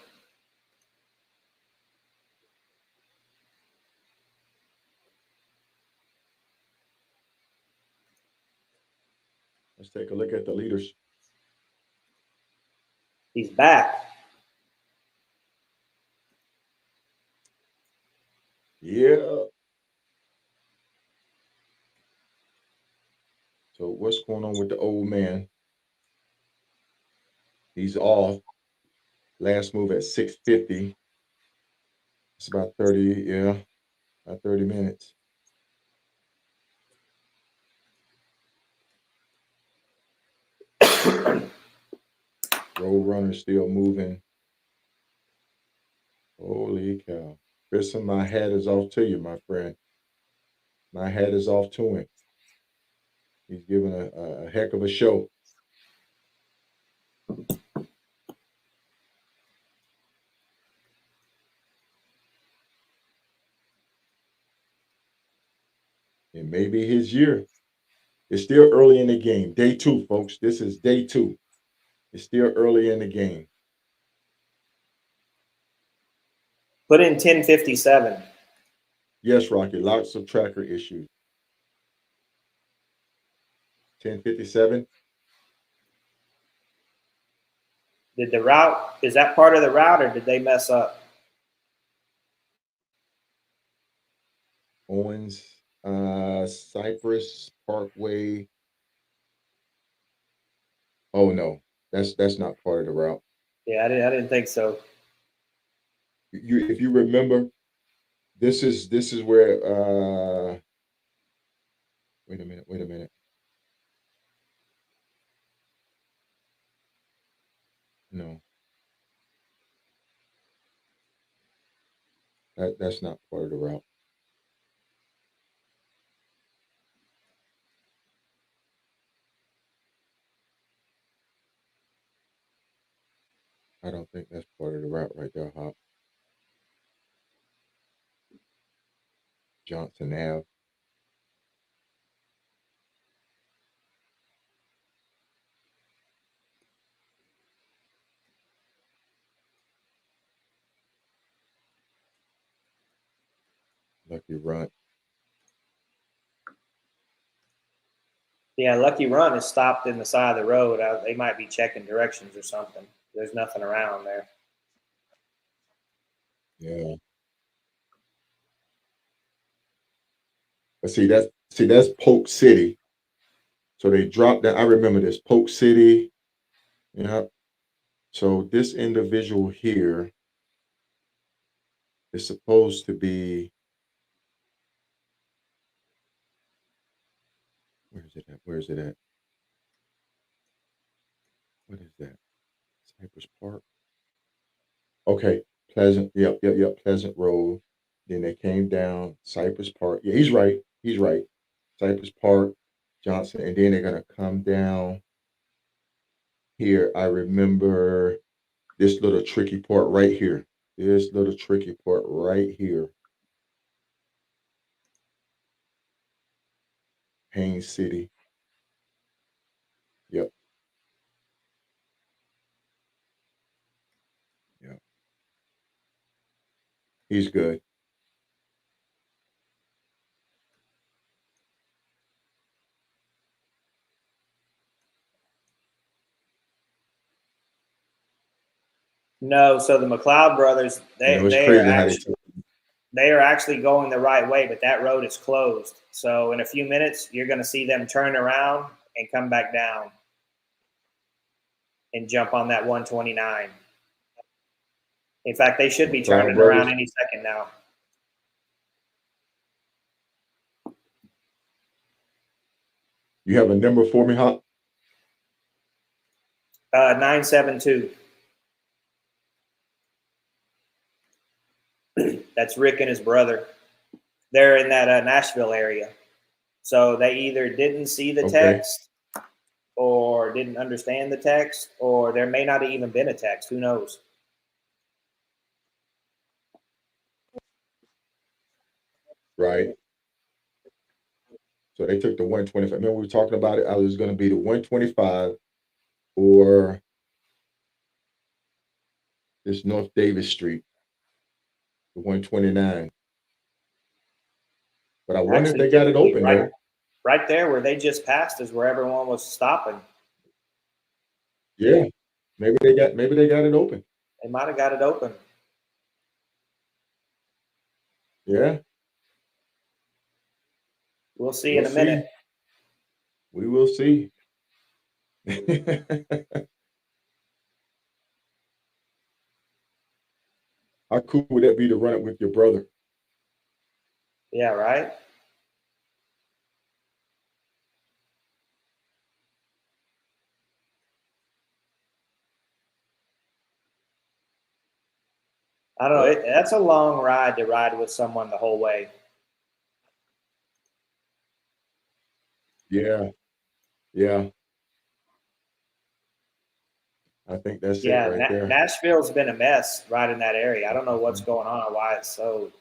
Let's take a look at the leaders. He's back. Yeah. So what's going on with the old man? He's off. Last move at 6:50. It's about 30, about 30 minutes. Road runner still moving. Holy cow. Grissom, my hat is off to you, my friend. My hat is off to him. He's giving a heck of a show. It may be his year. It's still early in the game. Day 2, folks. This is day 2. It's still early in the game. Put in 1057. Yes, Rocky. Lots of tracker issues. 1057. Did the route, is that part of the route or did they mess up? Owens, Cypress Parkway. Oh no, that's not part of the route. Yeah, I didn't think so. If you remember, this is where wait a minute. No. That's not part of the route. I don't think that's part of the route right there, Hop. Johnson Ave. Lucky Run. Yeah, Lucky Run is stopped in the side of the road. They might be checking directions or something. There's nothing around there. Yeah. But that's Polk City. So they dropped that. I remember this Polk City. Yeah. So this individual here is supposed to be, where is it at? Where is it at? What is that? Cypress Park. Okay, Pleasant. Yep. Pleasant Road. Then they came down Cypress Park. Yeah, he's right. He's right. Cypress Park, Johnson, and then they're gonna come down here. I remember this little tricky part right here. This little tricky part right here. Haines City. Yep. Yep. He's good. No, so the McLeod brothers, You know, it's they are crazy how they actually took. they are actually going the right way, but that road is closed. So in a few minutes, you're going to see them turn around and come back down and jump on that 129. In fact, they should be McLeod turning around brothers. any second now. You have a number for me, huh? 972. That's Rick and his brother. They're in that Nashville area. So they either didn't see the Okay. text or didn't understand the text, or there may not have even been a text. Who knows? Right. So they took the 125. Remember we were talking about it? I was going to be the 125 or this North Davis Street, the 129. But I wonder if Actually, they got it typically open right though. right there where they just passed is where everyone was stopping. Yeah. Maybe they got it open. They might have got it open. Yeah. We'll see We'll in a minute. see. We will see. How cool would that be to run it with your brother? Yeah, right? I don't know. Yep. That's a long ride to ride with someone the whole way. Yeah. Yeah. I think that's it Yeah, right there. Nashville's been a mess riding that area. I don't know what's Mhm. going on, why it's so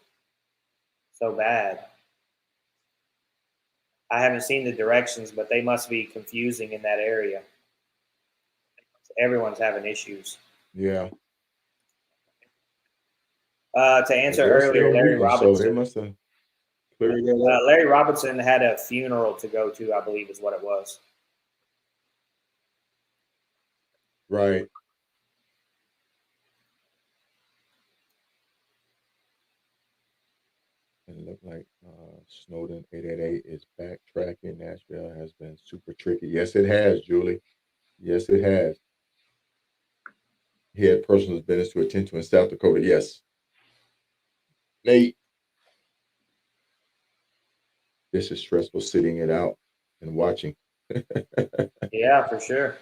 bad. I haven't seen the directions, but they must be confusing in that area. Everyone's having issues. Yeah. To But answer they're earlier, still Larry moving, so they Robinson. must have cleared that up. Larry Robinson had a funeral to go to, I believe is what it was. Right. And it looked like Snowden 888 is backtracking. Nashville has been super tricky. Yes, it has, Julie. Yes, it has. He had personal business to attend to in South Dakota. Yes. Nate, this is stressful sitting it out and watching. Yeah, for sure.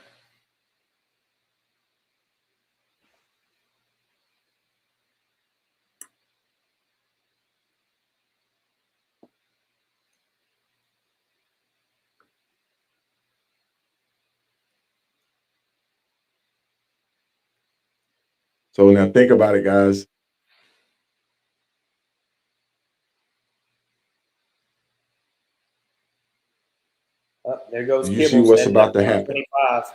So now think about it, guys. Oh, there goes Do you see Kibbles what's heading up about to happen? 125.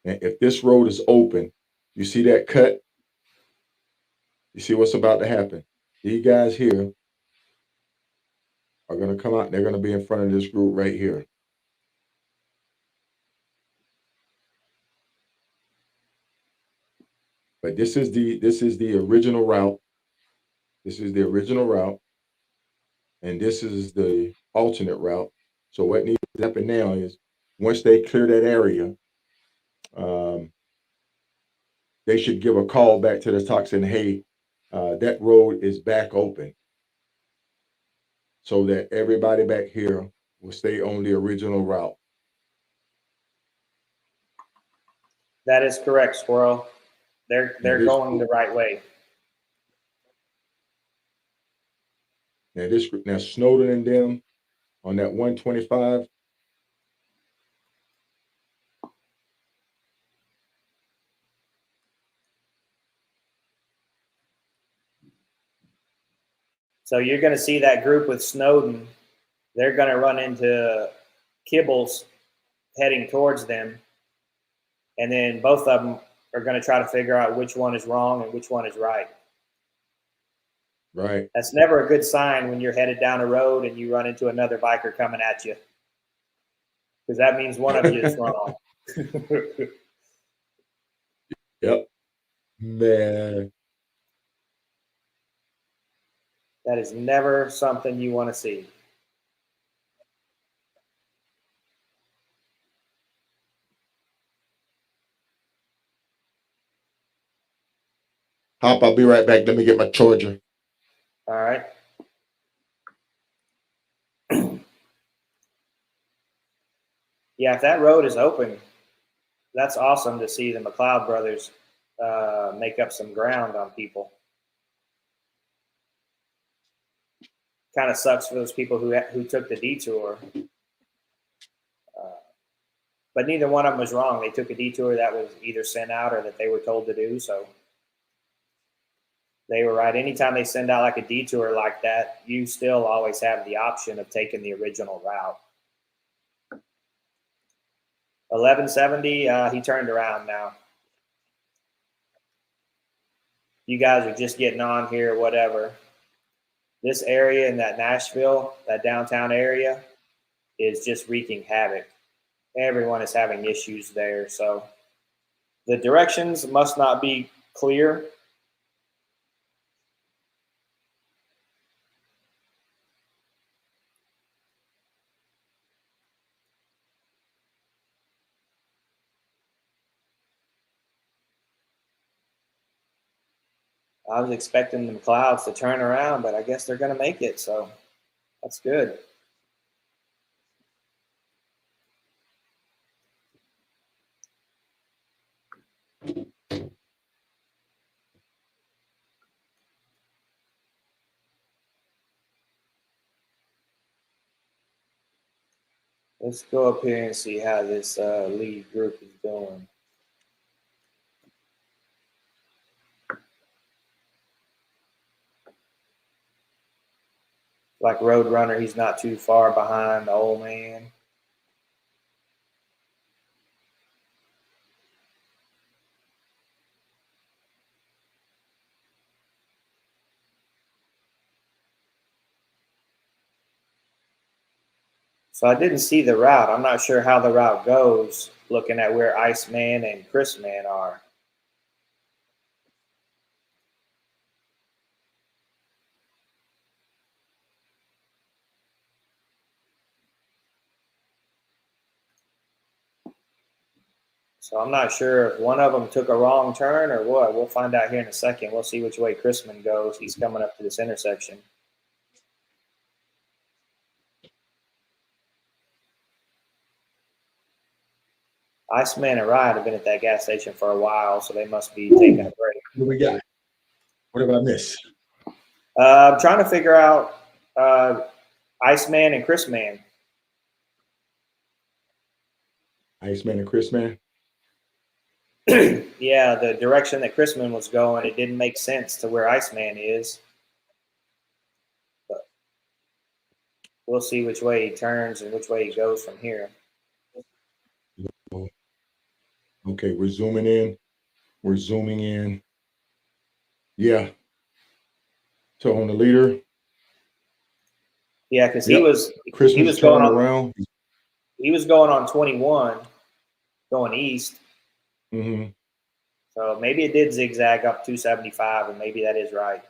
And if this road is open, you see that cut? You see what's about to happen? These guys here are going to come out and they're going to be in front of this group right here. But this is the original route. This is the original route. And this is the alternate route. So what needs to happen now is once they clear that area, they should give a call back to the toxin, hey, that road is back open. So that everybody back here will stay on the original route. That is correct, Squirrel. They're going the right way. Now Snowden and them on that 125. So you're going to see that group with Snowden. They're going to run into Kibbles heading towards them. And then both of them are going to try to figure out which one is wrong and which one is right. Right. That's never a good sign when you're headed down a road and you run into another biker coming at you. Because that means one of you is wrong. Yep. Man. That is never something you want to see. Hop, I'll be right back. Let me get my charger. All right. Yeah, if that road is open, that's awesome to see the McLeod brothers make up some ground on people. Kind of sucks for those people who took the detour. But neither one of them was wrong. They took a detour that was either sent out or that they were told to do. So they were right. Anytime they send out like a detour like that, you still always have the option of taking the original route. 1170, he turned around now. You guys are just getting on here, whatever. This area in that Nashville, that downtown area, is just wreaking havoc. Everyone is having issues there. So the directions must not be clear. I was expecting the clouds to turn around, but I guess they're going to make it. So that's good. Let's go up here and see how this lead group is doing. Like Roadrunner, he's not too far behind the old man. So I didn't see the route. I'm not sure how the route goes, looking at where Iceman and Chrisman are. So I'm not sure if one of them took a wrong turn or what. We'll find out here in a second. We'll see which way Chrisman goes. He's coming up to this intersection. Iceman and Ryan have been at that gas station for a while, so they must be taking a break. What do we got? What did I miss? I'm trying to figure out Iceman and Chrisman. Iceman and Chrisman? Yeah, the direction that Chrisman was going, it didn't make sense to where Iceman is. But we'll see which way he turns and which way he goes from here. Okay, we're zooming in. We're zooming in. Yeah. So on the leader. Yeah, because Yep. he Christmas was going turning on around. he was going on 21, going east. Mm-hmm. So maybe it did zigzag up 275, and maybe that is right.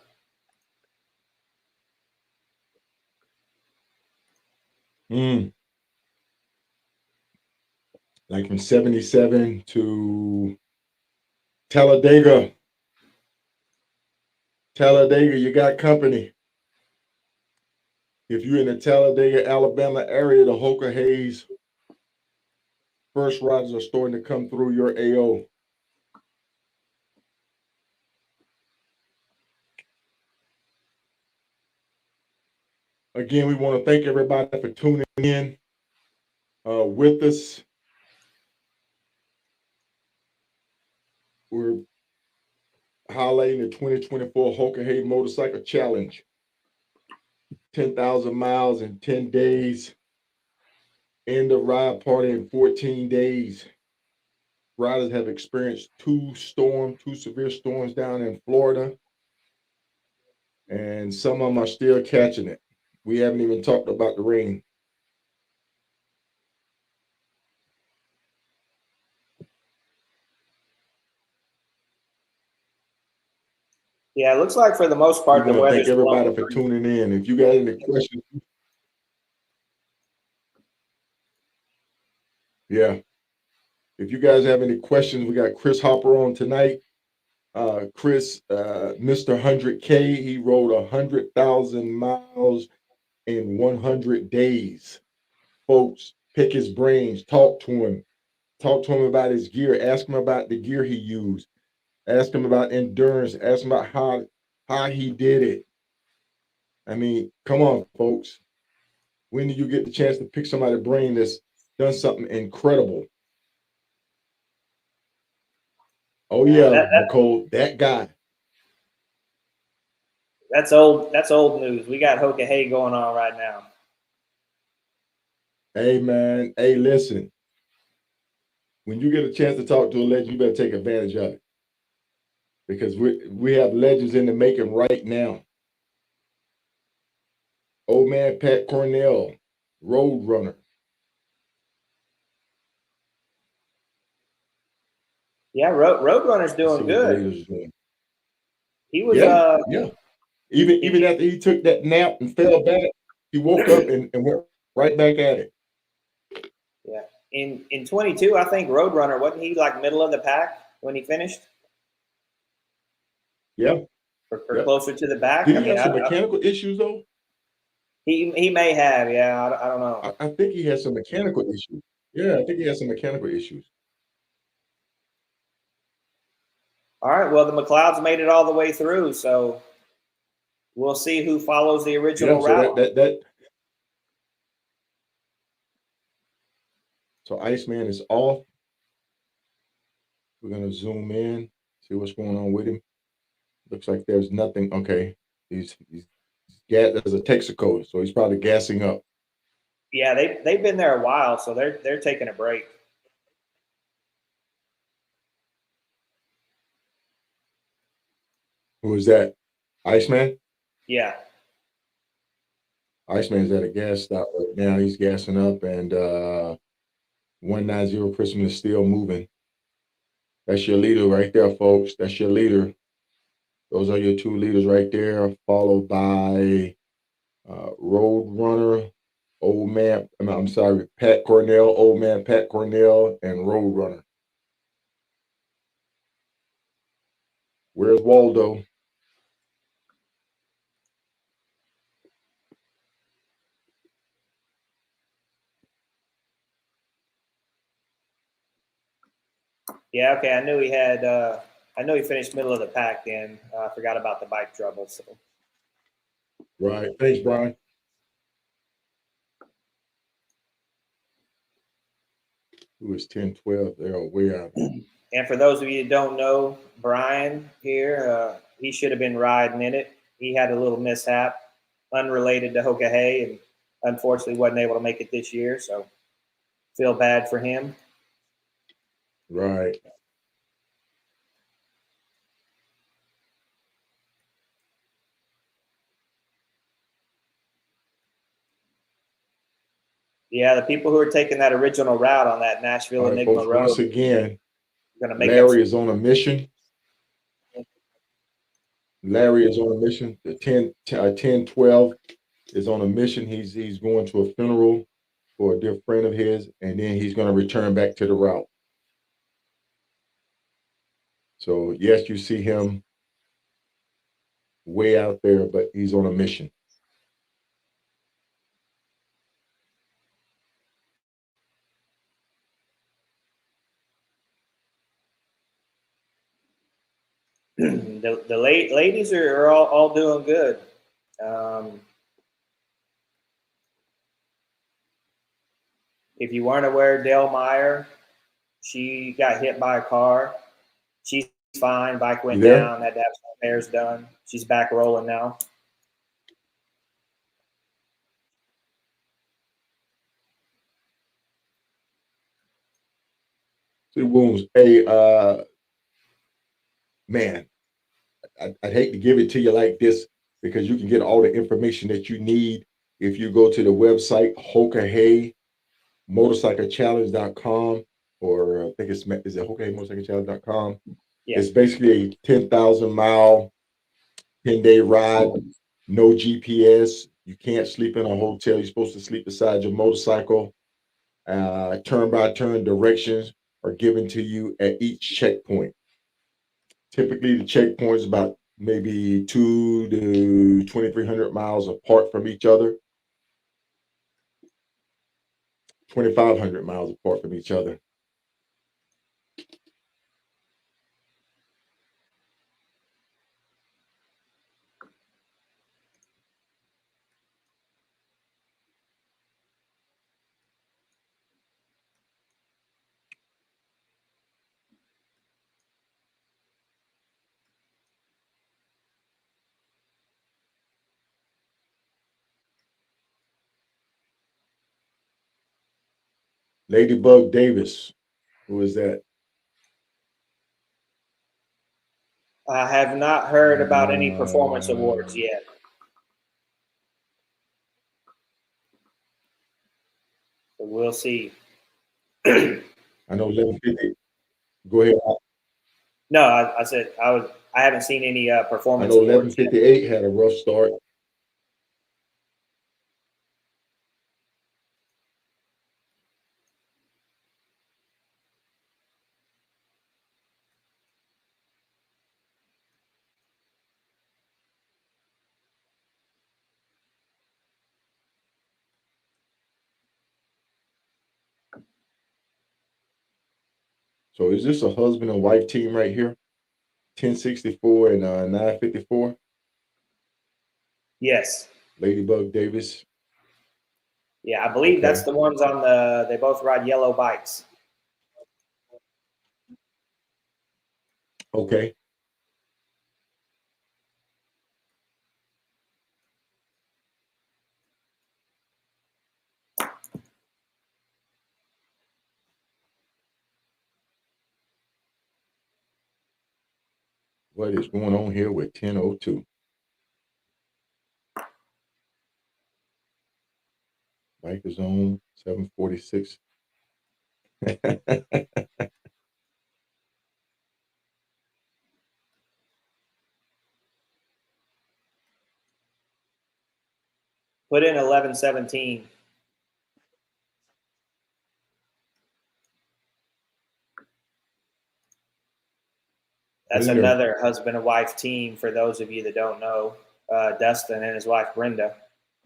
Like from 77 to Talladega. Talladega, you got company. If you're in the Talladega, Alabama area, the Hoka Hay's first riders are starting to come through your AO. Again, we want to thank everybody for tuning in with us. We're highlighting the 2024 Hoka Hey Motorcycle Challenge. 10,000 miles in 10 days. End of ride party in 14 days. Riders have experienced two severe storms down in Florida, and some of them are still catching it. We haven't even talked about the rain. Yeah, it looks like for the most We part the want to thank weather's everybody blowing for pretty. tuning in. If you got any questions, yeah. If you guys have any questions, we got Chris Hopper on tonight. Chris, Mr. 100K, he rode 100,000 miles in 100 days. Folks, pick his brains, talk to him. Talk to him about his gear. Ask him about the gear he used. Ask him about endurance. Ask him about how he did it. I mean, come on, folks. When do you get the chance to pick somebody's brain that's done something incredible? Oh yeah, Nicole, that guy. That's old. That's old news. We got Hoka Hey going on right now. Hey man, hey listen. When you get a chance to talk to a legend, you better take advantage of it. Because we have legends in the making right now. Old man Pat Cornell, Roadrunner. Yeah, Roadrunner's Let's see doing what the good. leaders are doing. He was Yeah. Even after he took that nap and fell back, he woke up and went right back at it. Yeah. In 22, I think Roadrunner, wasn't he like middle of the pack when he finished? Yeah. Or closer to the back? Did I he mean, have some mechanical issues though? he may have. Yeah, I don't know. I think he has some mechanical issues. Yeah, I think he has some mechanical issues. All right. Well, the McLeods made it all the way through, so we'll see who follows the original route. So Iceman is off. We're gonna zoom in, see what's going on with him. Looks like there's nothing. Okay, he's gas. There's a Texaco, so he's probably gassing up. Yeah, they've been there a while, so they're taking a break. Who is that? Iceman? Yeah. Iceman's at a gas stop right now. He's gassing up, and 190 Christmas is still moving. That's your leader right there, folks. That's your leader. Those are your two leaders right there, followed by Roadrunner, Old Man. I'm sorry, Pat Cornell, Old Man Pat Cornell, and Roadrunner. Where's Waldo? Yeah. Okay. I knew he had. I know he finished middle of the pack. Then I forgot about the bike trouble. So. Right. Thanks, Brian. Who is 10-12? They're way out. And for those of you who don't know, Brian here, he should have been riding in it. He had a little mishap unrelated to Hoka Hey and unfortunately wasn't able to make it this year. So feel bad for him. Right. Yeah, the people who are taking that original route on that Nashville All right, Enigma folks. Road Once again, are going to make up. Larry is on a mission. Larry is on a mission. The 1012 is on a mission. He's going to a funeral for a dear friend of his, and then he's going to return back to the route. So yes, you see him way out there, but he's on a mission. The ladies are all doing good. If you weren't aware, Dale Meyer, she got hit by a car. She's fine. Bike went down. Had to have some repairs done. She's back rolling now. See wounds. Hey, man, I'd hate to give it to you like this because you can get all the information that you need if you go to the website Hoka Hey motorcyclechallenge.com, or I think is it Hoka Hey motorcyclechallenge.com. Yeah. It's basically a 10,000 mile 10-day ride, no GPS. You can't sleep in a hotel. You're supposed to sleep beside your motorcycle. Turn by turn directions are given to you at each checkpoint. Typically, the checkpoints about maybe 2 to 2,300 miles apart from each other, 2,500 miles apart from each other. Ladybug Davis, who is that? I have not heard about any performance awards yet. But we'll see. I know 1150. Go ahead. No, I said I haven't seen any I performance know awards 1158 yet. had a rough start. So is this a husband and wife team right here? 1064 and 954. Yes. Ladybug Davis. Yeah, I believe that's the ones on the. They both ride yellow bikes. Okay. What is going on here with 1002? Bike is on 746. Put in 1117. That's another husband and wife team. For those of you that don't know, Dustin and his wife Brenda,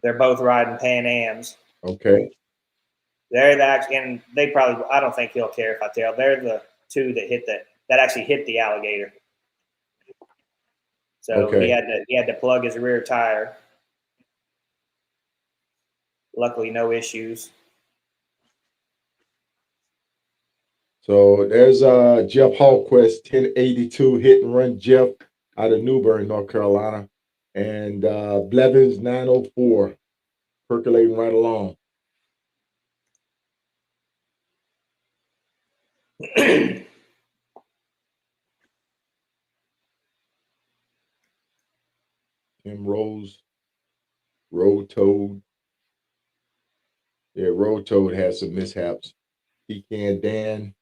they're both riding Pan Ams. Okay. They're the and they probably. I don't think he'll care if I tell. They're the two that actually hit the Alligator. So he had to plug his rear tire. Luckily, no issues. So there's Jeff Hallquist, 1082, hit and run Jeff out of Newbern, North Carolina. And Blevins, 904, percolating right along. Tim Rose, Road Toad. Yeah, Road Toad has some mishaps. Pecan Dan.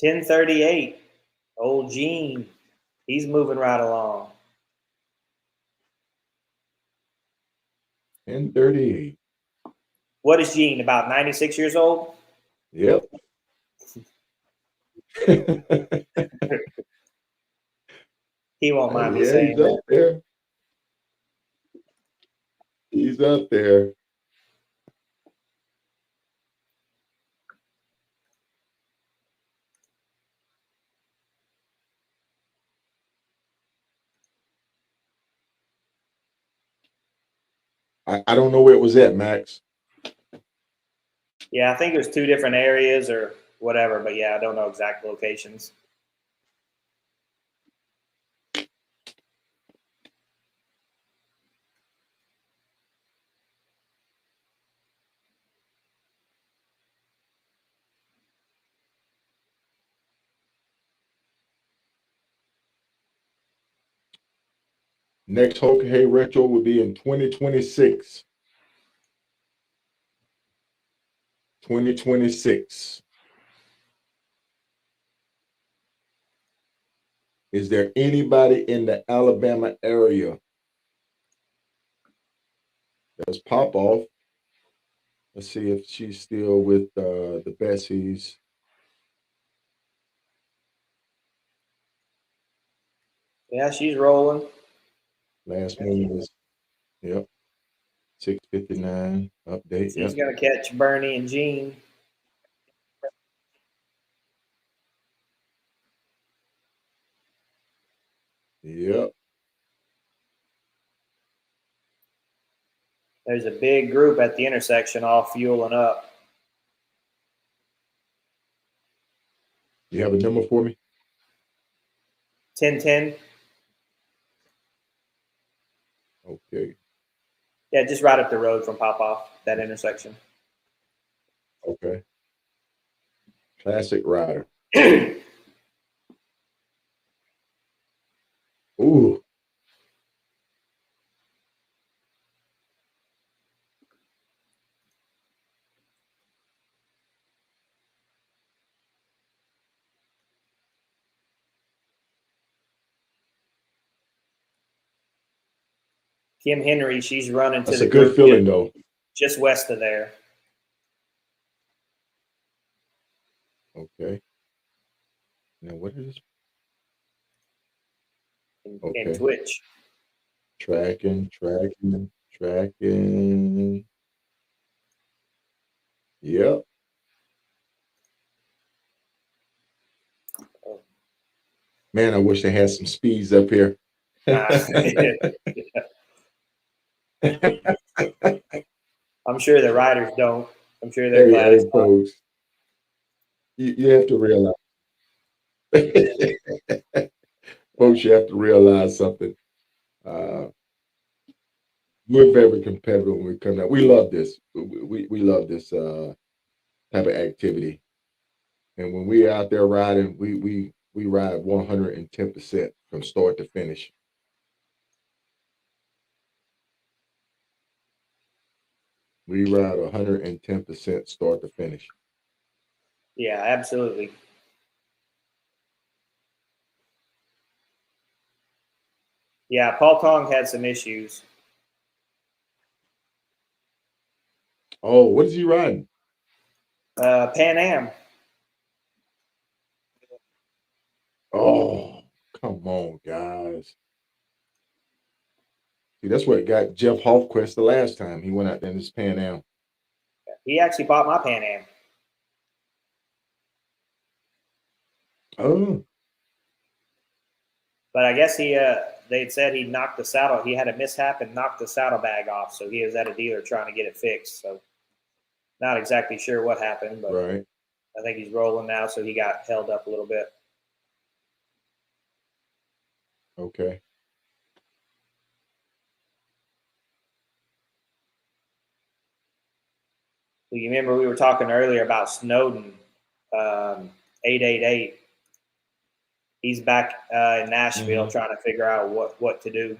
$10.38. Old Gene. He's moving right along. 10:38. What is Gene? About 96 years old? Yep. He won't mind me Yeah, saying he's up that. there. He's up there. I don't know where it was at, Max. Yeah, I think there's 2 different areas or whatever, but yeah, I don't know exact locations. Next Hoka Hey Retro will be in 2026. 2026. Is there anybody in the Alabama area? Let's pop off. Let's see if she's still with the Bessies. Yeah, she's rolling. Last one was, yep, 6:59 update. She's Yep. going to catch Bernie and Gene. Yep. There's a big group at the intersection all fueling up. You have a number for me? 1010. Okay. Yeah, just right up the road from Popoff, that intersection. Okay. Classic rider. Ooh. Kim Henry, she's running to That's the a good group feeling, though. just west of there. Okay. Now, what is this? In Okay. Twitch. Tracking. Yep. Man, I wish they had some speeds up here. I'm sure the riders don't. I'm sure they're glad Hey, it's not. folks, you have to realize, folks, you have to realize something. Uh, we're very competitive when we come out. We love this. We love this type of activity. And when we're out there riding, we ride 110% from start to finish. We ride 110% start to finish. Yeah, absolutely. Yeah, Paul Tong had some issues. Oh, what is he riding? Pan Am. Oh, come on, guys. See, that's what got Jeff Hofquist the last time he went out there in this Pan Am. He actually bought my Pan Am. Oh, But I guess they had said he knocked the saddle. He had a mishap and knocked the saddlebag off. So he was at a dealer trying to get it fixed. So not exactly sure what happened, but right. I think he's rolling now. So he got held up a little bit. Okay. You remember we were talking earlier about Snowden, 888. He's back in Nashville trying to figure out what to do.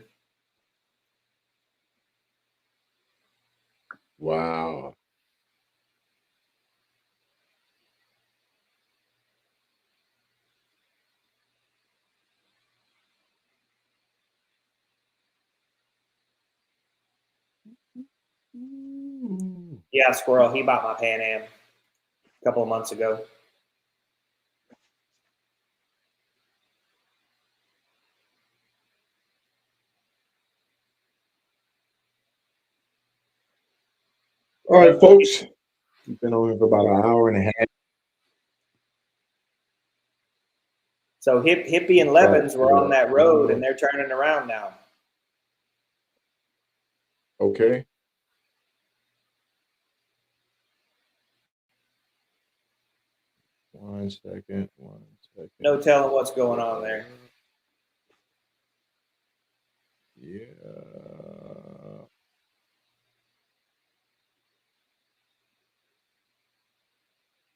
Wow. Yeah, Squirrel. He bought my Pan Am a couple of months ago. All right, folks. We've been on here for about an hour and a half. So Hippie and Levins were on that road, and they're turning around now. Okay. One second. No telling what's going on there. Yeah.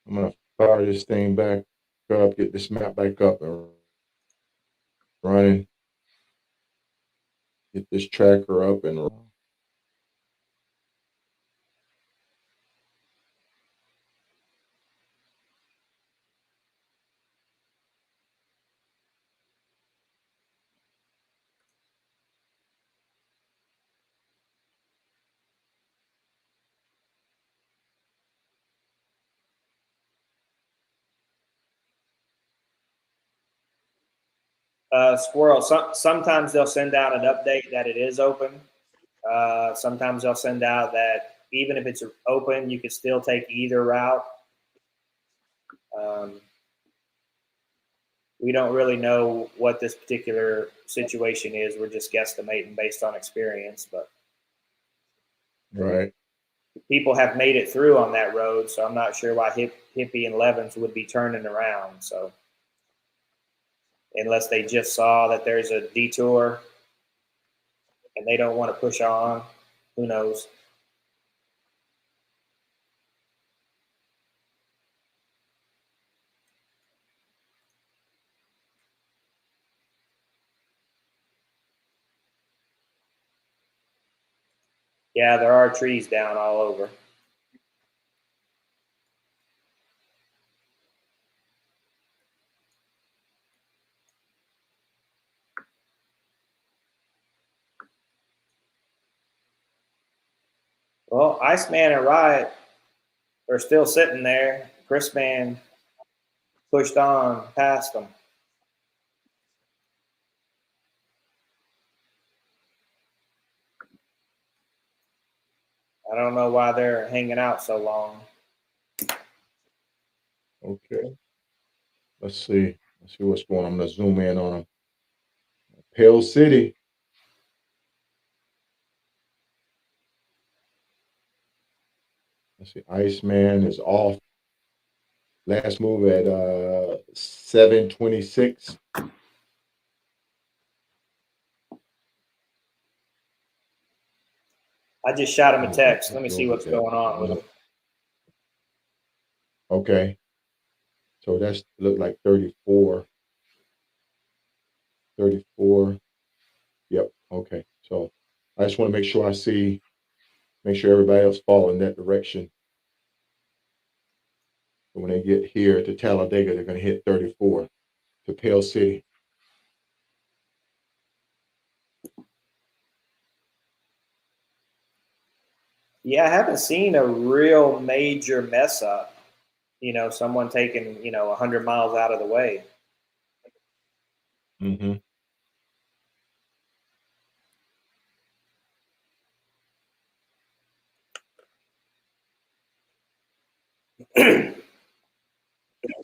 I'm gonna fire this thing back up, get this map back up and running. Get this tracker up and running. Squirrel. Sometimes they'll send out an update that it is open. Sometimes they'll send out that even if it's open, you can still take either route. We don't really know what this particular situation is. We're just guesstimating based on experience, but Right. people have made it through on that road, so I'm not sure why Hippie and Levins would be turning around. So unless they just saw that there's a detour and they don't want to push on, who knows? Yeah, there are trees down all over. Well, Iceman and Riot are still sitting there. Chris Man pushed on past them. I don't know why they're hanging out so long. Okay. Let's see what's going on. I'm gonna zoom in on them. Pale City. Let's see. Iceman is off. Last move at 7:26. I just shot him a text. Let me see what's going on with him. Okay. So that's look like 34. 34. Yep. Okay. So I just want to make sure make sure everybody else follow in that direction. So when they get here to Talladega, they're going to hit 34 to Pale City. Yeah, I haven't seen a real major mess up. Someone taking 100 miles out of the way. Mm-hmm.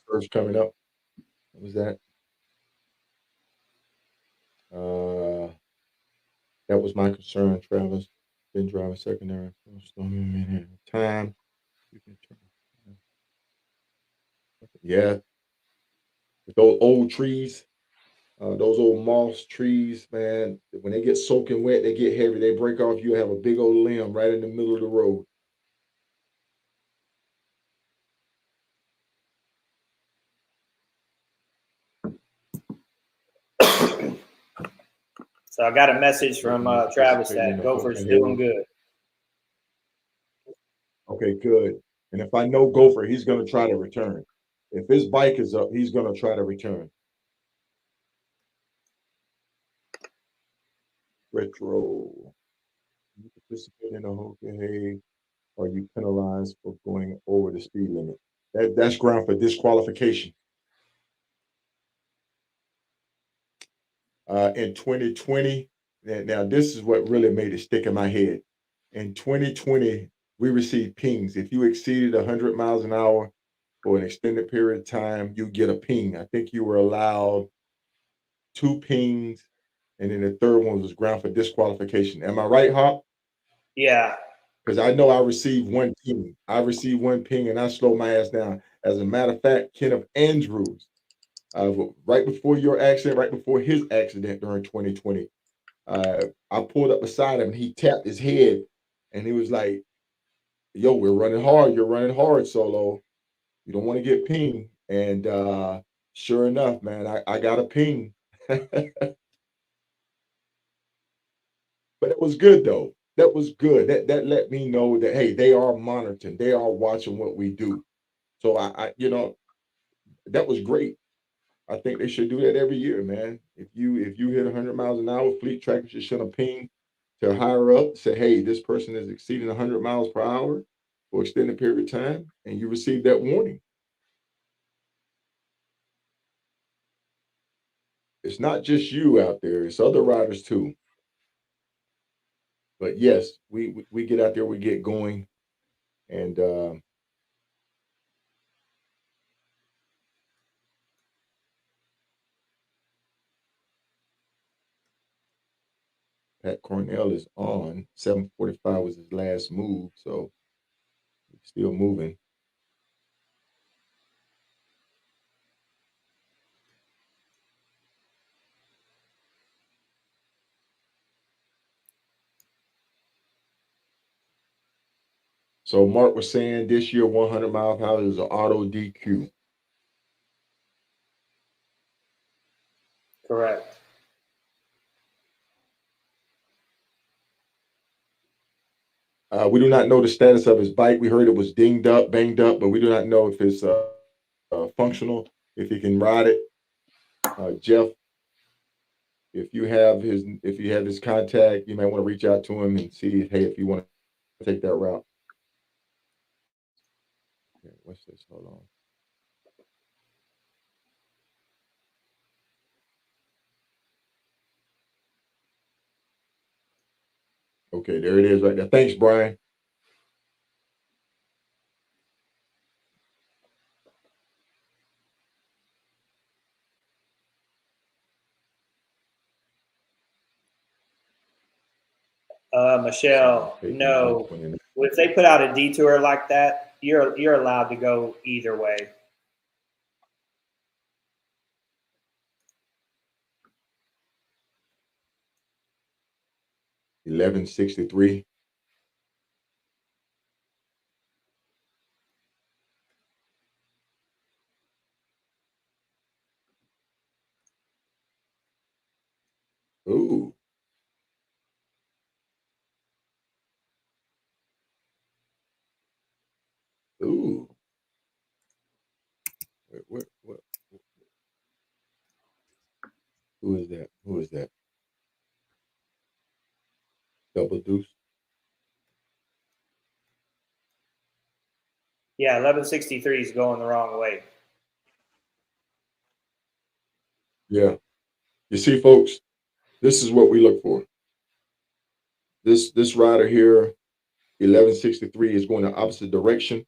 First coming up. What was that? That was my concern, Travis. Been driving secondary. Time. You can turn. Yeah. With those old trees, those old moss trees, man, when they get soaking wet, they get heavy. They break off. You have a big old limb right in the middle of the road. So I got a message from Travis that Gopher's doing good. Okay, good. And if I know Gopher, he's going to try to return. If his bike is up, he's going to try to return. Retro. You participate in a Hoka Hey, or you penalized for going over the speed limit. That's ground for disqualification. In 2020, now this is what really made it stick in my head. In 2020, we received pings. If you exceeded 100 miles an hour for an extended period of time, you get a ping. I think you were allowed 2 pings, and then the third one was ground for disqualification. Am I right, Hop? Yeah. Because I know I received 1 ping. I received 1 ping, and I slowed my ass down. As a matter of fact, Kenneth Andrews, right before your accident, right before his accident during 2020, I pulled up beside him, and he tapped his head, and he was like, "Yo, we're running hard. You're running hard, Solo. You don't want to get pinged." And sure enough, man, I got a ping. But it was good though. That was good. That let me know that hey, they are monitoring. They are watching what we do. So I that was great. I think they should do that every year, man. If you hit 100 miles an hour, fleet trackers should send a ping to higher up, say, hey, this person is exceeding 100 miles per hour for extended period of time, and you receive that warning. It's not just you out there; it's other riders too. But yes, we get out there, we get going, and Pat Cornell is on. 7:45 was his last move, so he's still moving. So Mark was saying this year 100 miles per hour is an auto DQ. Correct. We do not know the status of his bike. We heard it was dinged up, banged up, but we do not know if it's functional, if he can ride it. Jeff, if you have his contact, you might want to reach out to him and see, hey, if you want to take that route. Okay, what's this? Hold on. Okay, there it is right there. Thanks, Brian. Michelle, no. If they put out a detour like that, you're allowed to go either way. $11.63. Ooh. Ooh. What? Who is that? Who is that? Double deuce. Yeah, 1163 is going the wrong way. Yeah. You see, folks, this is what we look for. This rider here, 1163, is going the opposite direction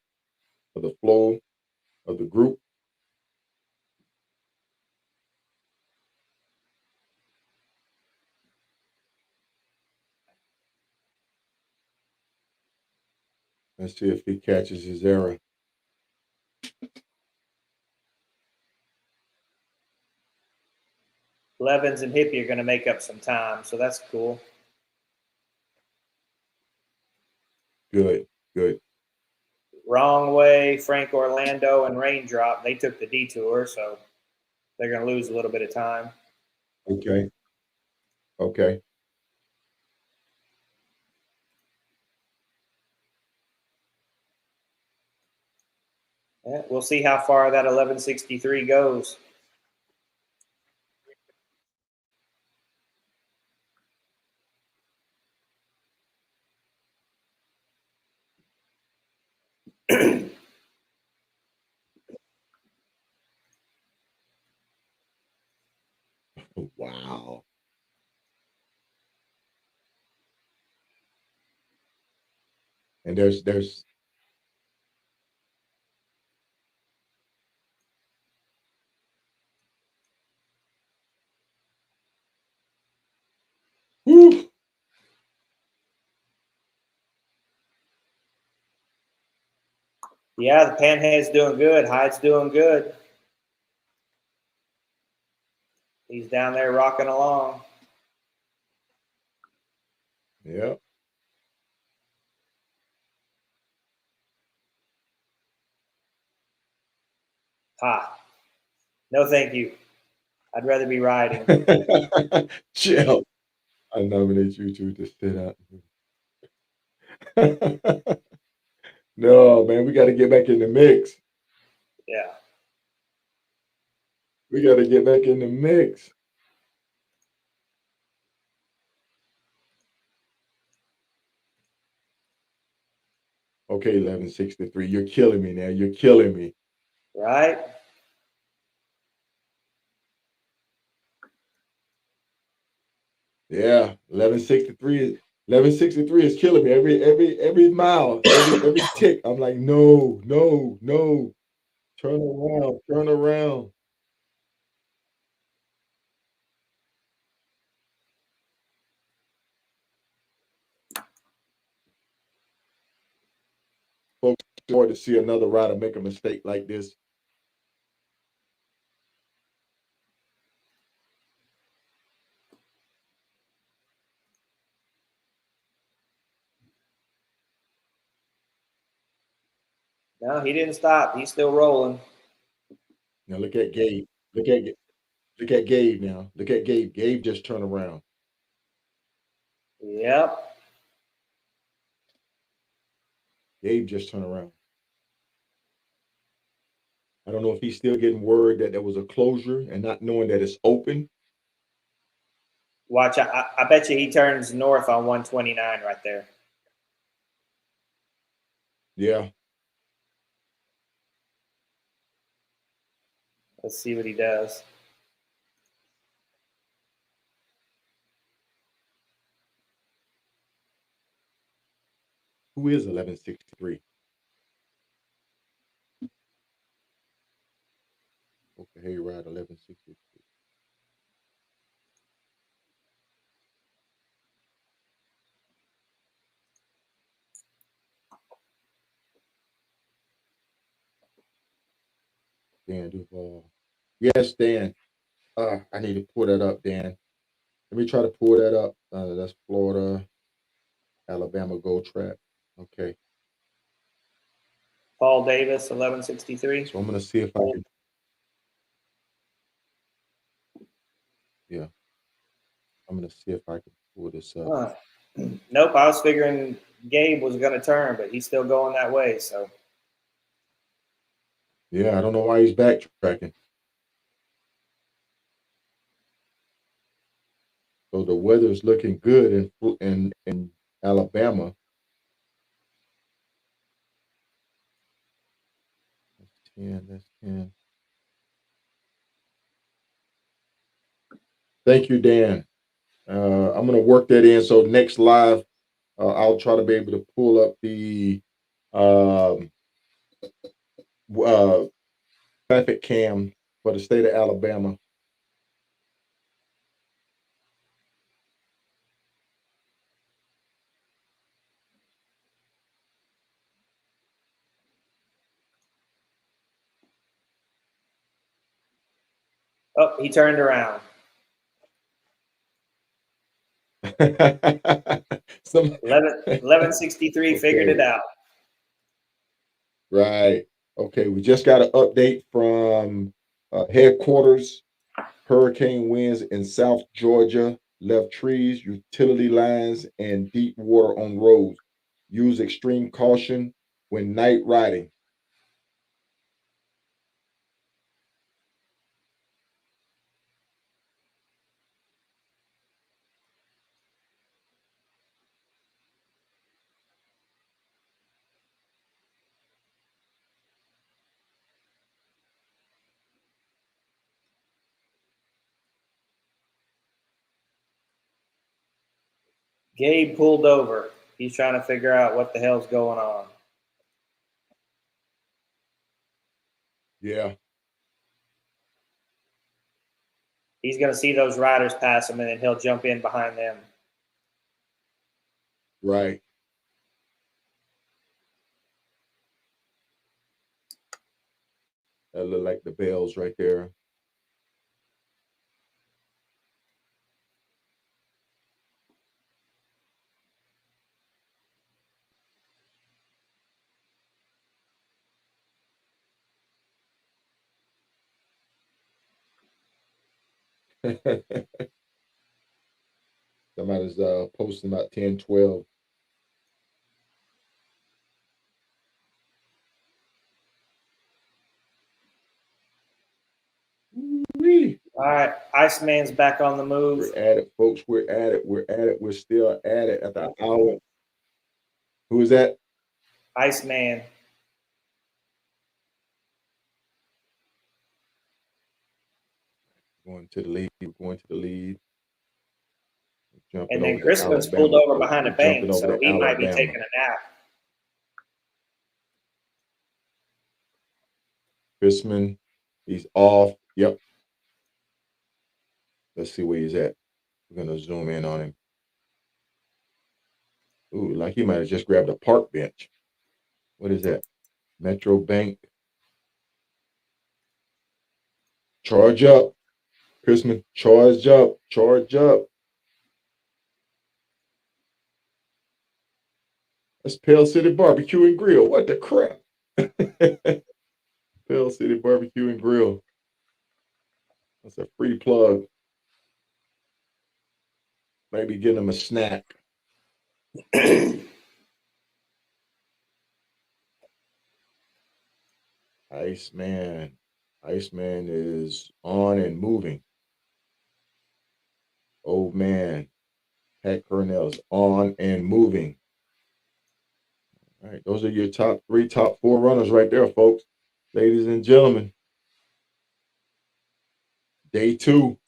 of the flow of the group. Let's see if he catches his error. Levens and Hippie are going to make up some time, so that's cool. Good, good. Wrong way, Frank Orlando and Raindrop, they took the detour, so they're going to lose a little bit of time. Okay. Okay. Yeah, we'll see how far that 1163 goes. Wow. And there's whew. Yeah, the Panhead's doing good. Hyde's doing good. He's down there rocking along. Yeah. Ha. No, thank you. I'd rather be riding. Chill. I nominate you two to sit out. No, man, we got to get back in the mix. Yeah. We got to get back in the mix. Okay, 1163. You're killing me now. You're killing me. Right? Yeah, 1163 is killing me. Every mile, every tick. I'm like, no, no, no. Turn around, turn around. Folks, hard to see another rider make a mistake like this. No, he didn't stop. He's still rolling. Now look at Gabe. Look at Gabe now. Look at Gabe. Gabe just turned around. Yep. Gabe just turned around. I don't know if he's still getting word that there was a closure and not knowing that it's open. Watch. I bet you he turns north on 129 right there. Yeah. Let's see what he does. Who is 1163? Hoka Hey ride 1163. Dan Duval. Yes, Dan. I need to pull that up, Dan. Let me try to pull that up. That's Florida, Alabama Go Track. Okay. Paul Davis, 1163. So I'm gonna see if I can. Yeah, I'm gonna see if I can pull this up. Huh. Nope. I was figuring Gabe was going to turn, but he's still going that way. So Yeah, I don't know why he's backtracking. So the weather's looking good in Alabama. That's 10. That's 10. Thank you, Dan. I'm gonna work that in. So next live, I'll try to be able to pull up the um, uh, traffic cam for the state of Alabama. oh, he turned around. Some 1163 figured it okay, out. right. Okay, we just got an update from headquarters. Hurricane winds in South Georgia left trees, utility lines, and deep water on roads. Use extreme caution when night riding. Gabe pulled over. He's trying to figure out what the hell's going on. Yeah. He's going to see those riders pass him, and then he'll jump in behind them. Right. That look like the bells right there. Somebody's posting about 10, 12. Woo-wee. All right, Iceman's back on the move. We're at it, folks. We're at it. We're at it. We're still at it at the hour. Who is that? Iceman. Going to the lead. We're going to the lead. Jumping And then over to Crispin's Alabama, pulled over folks. behind a We're bank, jumping over so to he might be Alabama. taking a nap. Crispin, he's off. Yep. Let's see where he's at. We're gonna zoom in on him. Ooh, like he might have just grabbed a park bench. What is that? Metro Bank. Charge up. Crispin, charge up. Charge up. That's Pale City Barbecue and Grill. What the crap? Pale City Barbecue and Grill. That's a free plug. Maybe get him a snack. Iceman. Iceman is on and moving. Old man. Pat Cornell's on and moving. All right, those are your top 3, top 4 runners right there, folks. Ladies and gentlemen. Day 2.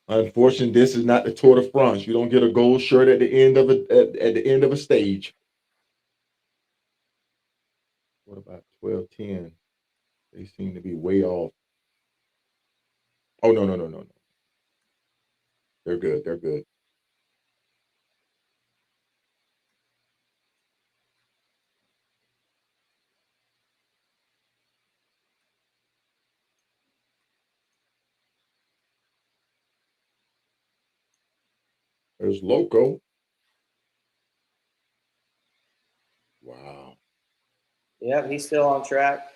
Unfortunately, this is not the Tour de France. You don't get a gold shirt at the end of a stage. What about 12:10? They seem to be way off. Oh no. They're good. They're good. There's Loco. Wow. Yep, he's still on track.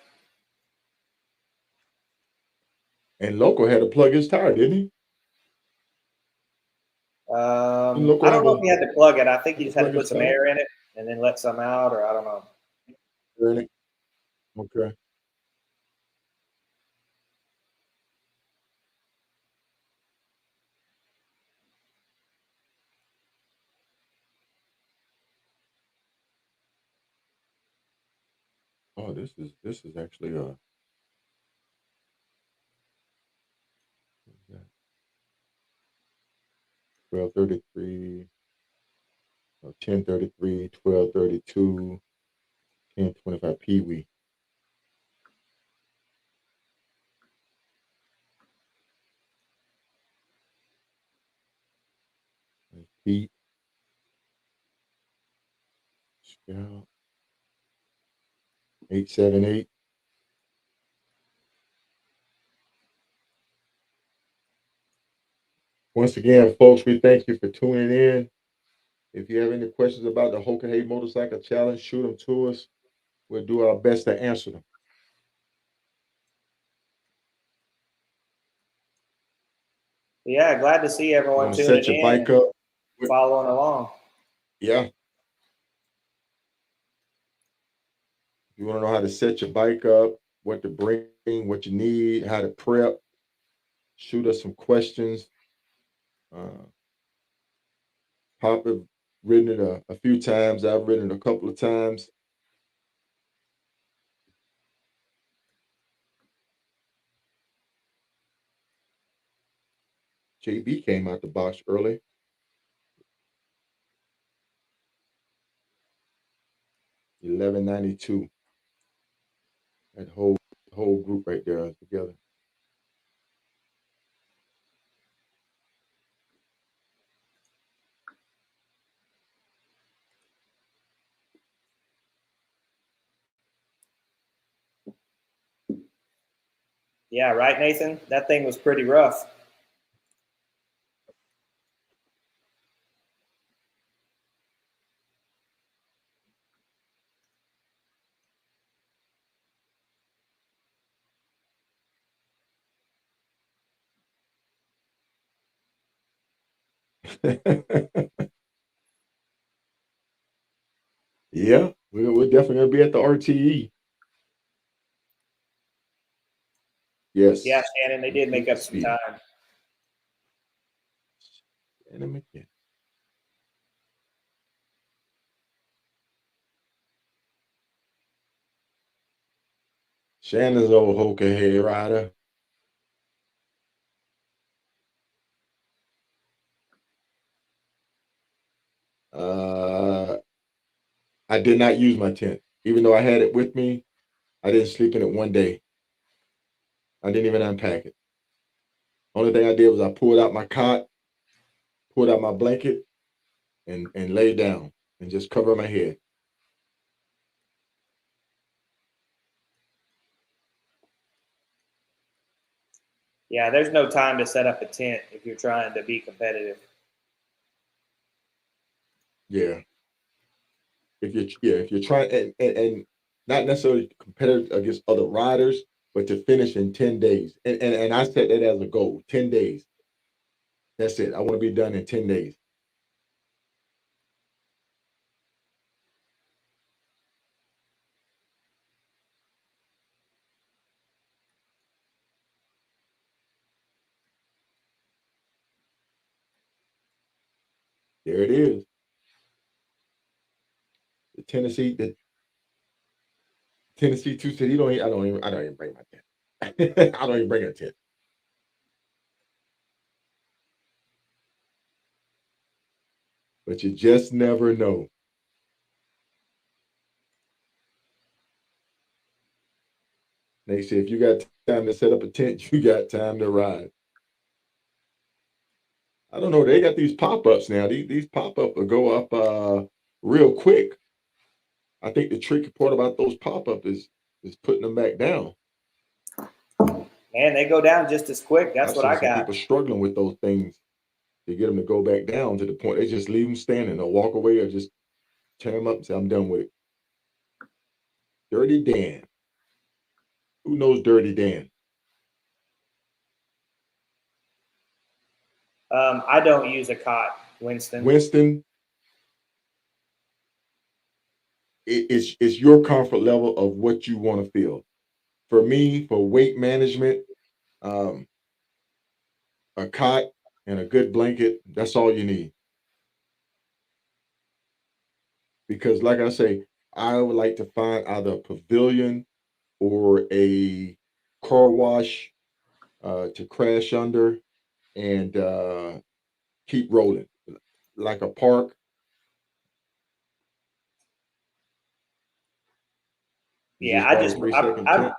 And Loco had to plug his tire, didn't he? I don't know if he had to plug it. I think he just had to put some air in it and then let some out, or I don't know. Really? Okay. Oh, this is actually 12:33, 10:33, 12:32, 10:25 Pee Wee. Pete. Scout. 878. Once again, folks, we thank you for tuning in. If you have any questions about the Hoka Hey Motorcycle Challenge, shoot them to us. We'll do our best to answer them. Yeah, glad to see You everyone want to tuning set your in bike and up. following along. Yeah. You want to know how to set your bike up, what to bring, what you need, how to prep. Shoot us some questions. Pop have ridden it a few times. I've ridden it a couple of times. JB came out the box early. $11.92. That whole group right there together. Yeah, right, Nathan? That thing was pretty rough. Yeah, we're definitely gonna be at the RTE. Yes. Yeah, Shannon, they did make Keep up the some speed. time. And Shannon's old Hoka Hey rider. I did not use my tent. Even though I had it with me, I didn't sleep in it one day. I didn't even unpack it. Only thing I did was I pulled out my cot, pulled out my blanket, and laid down and just covered my head. Yeah, there's no time to set up a tent if you're trying to be competitive. Yeah. If you're trying and not necessarily competitive against other riders, but to finish in 10 days. And I set that as a goal, 10 days. That's it. I want to be done in 10 days. There it is. The Tennessee two said he don't I don't even bring my tent. I don't even bring a tent. But you just never know. They say if you got time to set up a tent, you got time to ride. I don't know. They got these pop-ups now. These pop-up will go up real quick. I think the tricky part about those pop-up is putting them back down. Man, they go down just as quick. That's I've what seen I some got. people struggling with those things to get them to go back down to the point they just leave them standing or walk away or just tear them up and say, I'm done with it. Dirty Dan. Who knows Dirty Dan? I don't use a cot, Winston. Winston, it's your comfort level of what you want to feel. For me, for weight management, um, a cot and a good blanket, that's all you need. Because, like I say, I would like to find either a pavilion or a car wash to crash under and keep rolling. Like a park. You Yeah, just buy the 3 second tent.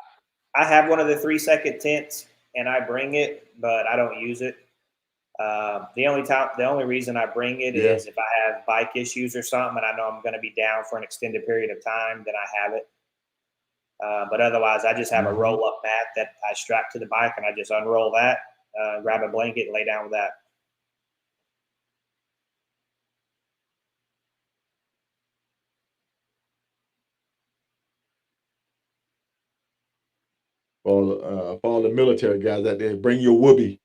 I have one of the 3 second tents and I bring it, but I don't use it. The only reason I bring it Yeah. is if I have bike issues or something, and I know I'm going to be down for an extended period of time, then I have it. But otherwise, I just have a roll up mat that I strap to the bike, and I just unroll that, grab a blanket, and lay down with that. For all the military guys out there, bring your whoopee.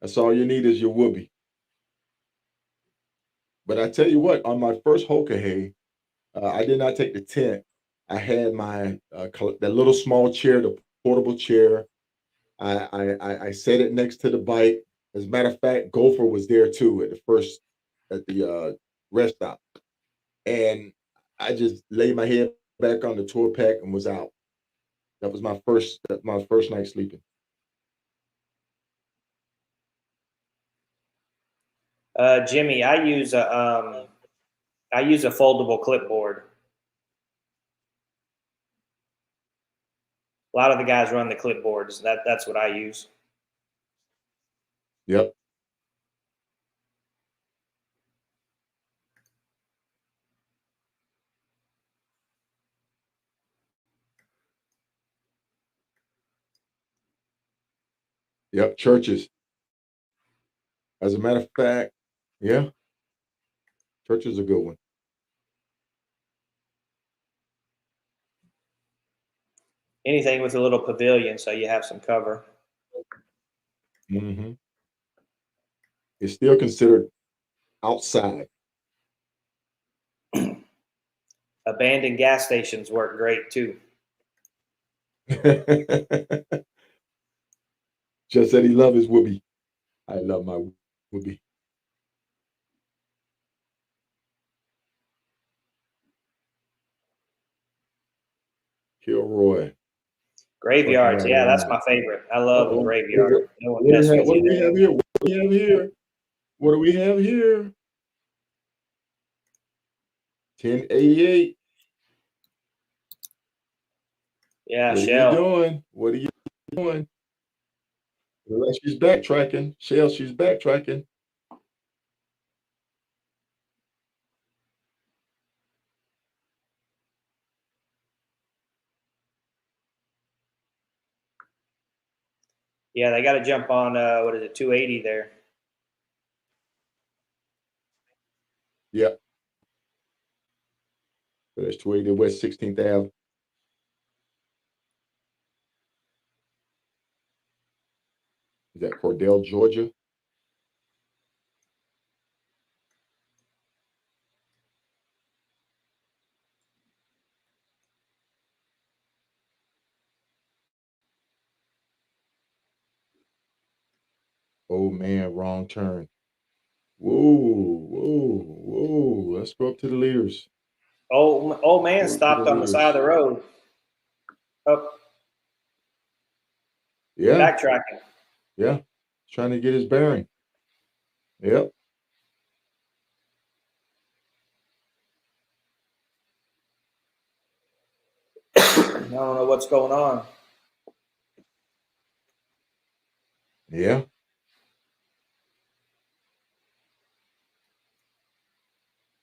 That's all you need is your whoopee. But I tell you what, on my first Hoka Hey, I did not take the tent. I had my that little small chair, the portable chair. I set it next to the bike. As a matter of fact, Gopher was there too at the rest stop, and I just laid my head back on the tour pack and was out. That was my first night sleeping. Jimmy, I use a foldable clipboard. A lot of the guys run the clipboards. That's what I use. Yep, yep. Churches. As a matter of fact, yeah, church is a good one. Anything with a little pavilion, so you have some cover. Hmm. It's still considered outside. Abandoned gas stations work great too. Just said he love his whoopee. I love my whoopee. Kilroy. Trucking Graveyards, right yeah, that's along. my favorite. I love a Uh-oh. graveyard. No one mess with What you do we there. have here? What do we have here? What do we have here? 1088. Yeah, What are you Shell. doing? What are you doing? Well, she's backtracking. Shell, she's backtracking. Yeah, they got to jump on. What is it? 280 there. Yeah. So that's 280 West 16th Ave. Is that Cordell, Georgia? Oh man, wrong turn. Whoa, whoa, whoa. Let's go up to the leaders. Old man Go up to the stopped on the side of leaders. the road. Oh, Yeah, backtracking. yeah. Trying to get his bearing. Yep. I don't know what's going on. Yeah.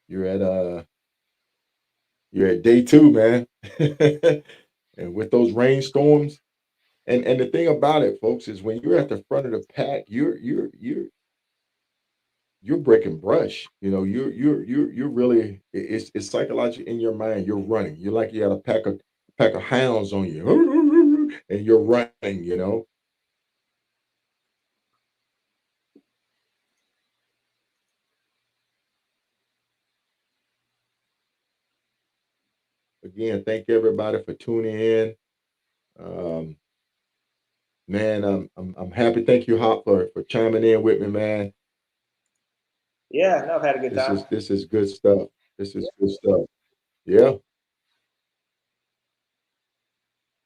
You're at you're at day two, man. And with those rainstorms, and the thing about it, folks, is when you're at the front of the pack, you're breaking brush. You know, you're really it's psychological in your mind. You're running. You're like you got a pack of hounds on you, and you're running. You know. Again, thank everybody for tuning in. Um, man, I'm happy. Thank you, Hop, for chiming in with me, man. Yeah, no, I've had a good time. This is good stuff. This is good stuff. Yeah.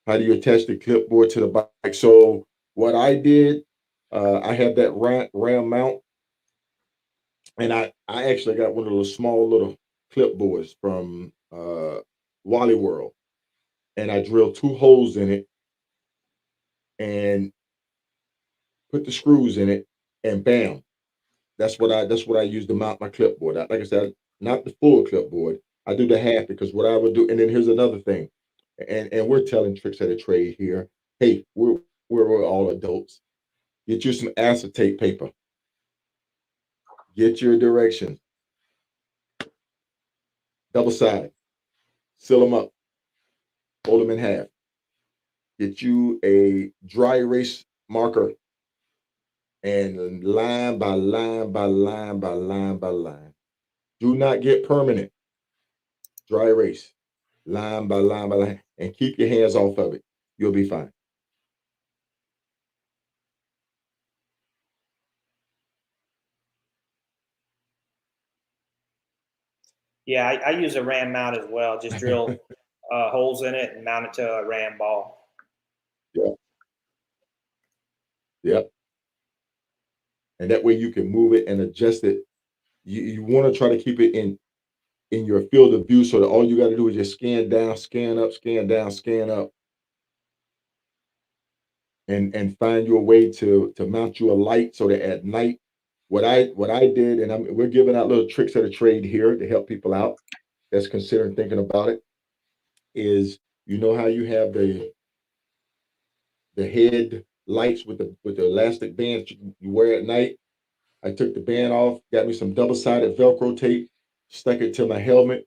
How do you attach the clipboard to the bike? So what I did, I had that ram mount, and I actually got one of those small little clipboards from Wally World, and I drilled two holes in it and put the screws in it, and bam, that's what I use to mount my clipboard. Like I said, not the full clipboard. I do the half because what I would do, and then here's another thing, and we're telling tricks of the trade here. Hey, we're all adults. Get you some acetate paper. Get your directions. Double sided. Seal them up. Fold them in half. Get you a dry erase marker. and line by line by line by line by line. Do not get permanent. Dry erase, line by line by line, and keep your hands off of it. You'll be fine. Yeah, I use a ram mount as well. Just drill holes in it and mount it to a ram ball. Yeah. Yep. And that way you can move it and adjust it. You want to try to keep it in your field of view so that all you got to do is just scan down, scan up, scan down, scan up, and find you a way to mount you a light so that at night, what I did, and we're giving out little tricks of the trade here to help people out that's considering thinking about it, is you know how you have the head lights with the elastic bands you wear at night. I took the band off, got me some double-sided Velcro tape, stuck it to my helmet.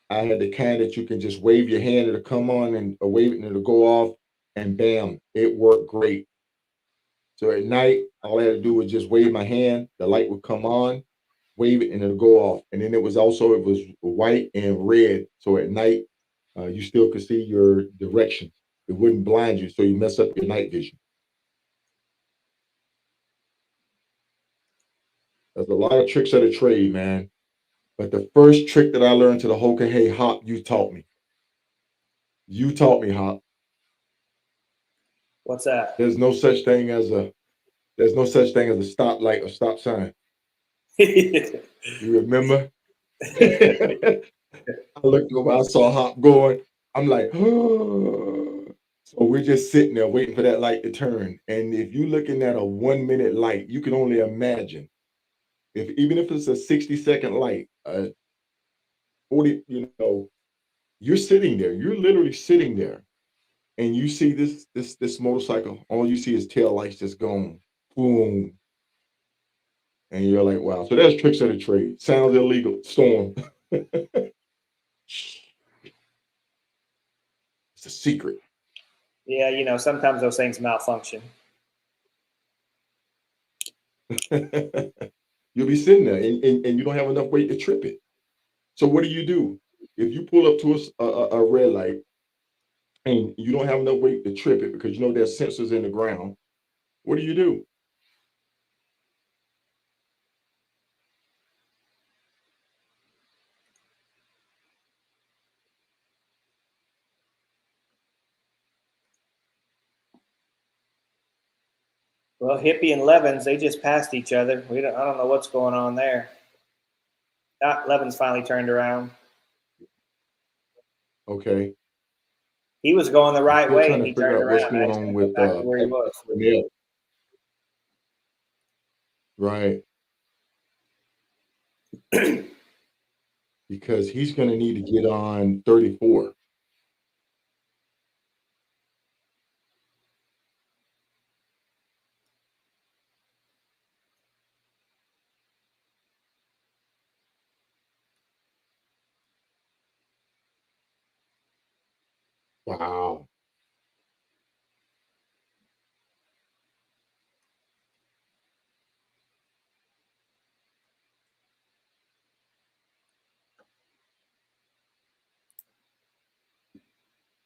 I had the kind that you can just wave your hand, it'll come on, and or wave it and it'll go off, and bam, it worked great. So at night, all I had to do was just wave my hand, the light would come on, wave it, and it'll go off. And then it was white and red. So at night, you still could see your direction. It wouldn't blind you, so you mess up your night vision. There's a lot of tricks of the trade, man. But the first trick that I learned to the Hoka Hey Hop, you taught me. You taught me, Hop. What's that? There's no such thing as a stoplight or stop sign. You remember? I looked over, I saw Hop going. I'm like, oh. So we're just sitting there waiting for that light to turn. And if you're looking at a 1 minute light, you can only imagine even if it's a 60-second light, 40, you're sitting there. You're literally sitting there, and you see this motorcycle. All you see is tail lights just going boom, and you're like, wow. So that's tricks of the trade. Sounds illegal. Storm. It's a secret. Yeah, sometimes those things malfunction. You'll be sitting there, and you don't have enough weight to trip it. So what do? If you pull up to a red light and you don't have enough weight to trip it because you know there's sensors in the ground, what do? Well, Hippie and Levins, they just passed each other. I don't know what's going on there. Levins finally turned around. Okay. He was going the right Still way, trying and to he figure turned out what's around. going Now he's on going to go with back to where he was. Right. Because he's going to need to get on 34. Wow.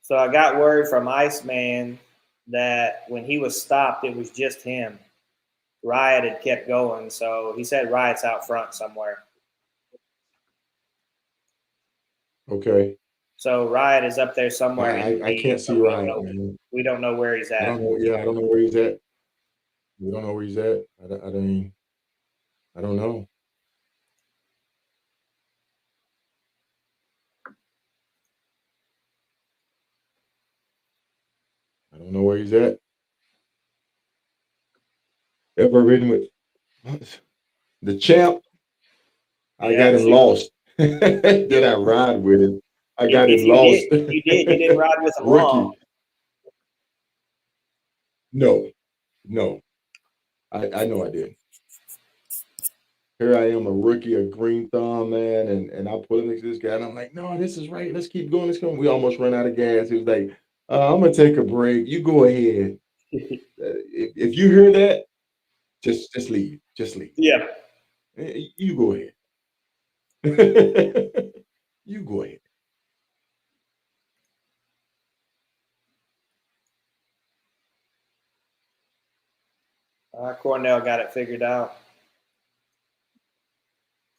So I got word from Iceman that when he was stopped, it was just him. Riot had kept going, so he said Riot's out front somewhere. Okay. So Riot is up there somewhere in the I lead. can't see Riot, man. We don't know where he's at. I don't know. Yeah, I don't know where he's at. We don't know where he's at. I don't know. I don't know where he's at. Ever ridden with the champ? I got him lost. Did I ride with him? I got him lost. You did. You didn't ride with him Rookie. long. No. I know I did. Here I am, a rookie, a green thumb, man, and I pull up next to this guy, and I'm like, no, this is right. Let's keep going. Let's go. We almost run out of gas. He was like, I'm gonna take a break. You go ahead. If you hear that, Just leave. Just leave. Yeah. You go ahead. You go ahead. Cornell got it figured out.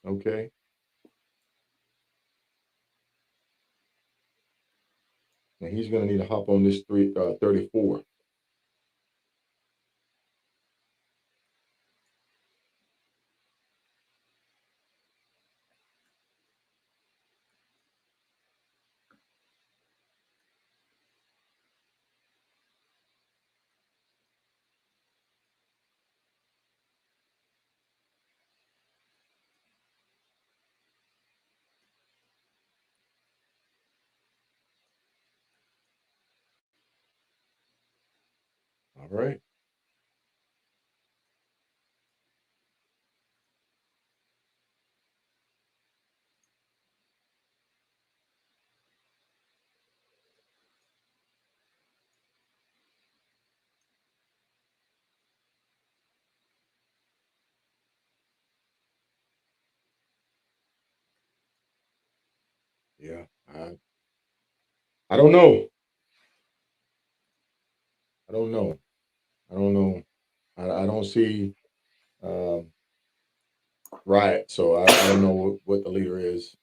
Okay. And he's going to need to hop on this 34. All right. Yeah. I don't know. I don't know. I don't know. I don't see Riot, so I don't know what the leader is.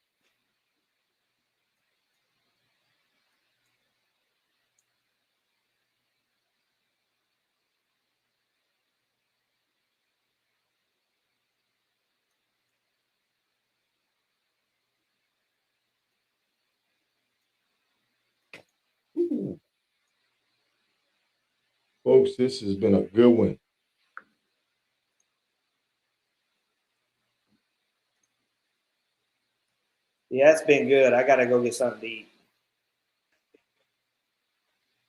Ooh. Folks, this has been a good one. Yeah, it's been good. I got to go get something to eat.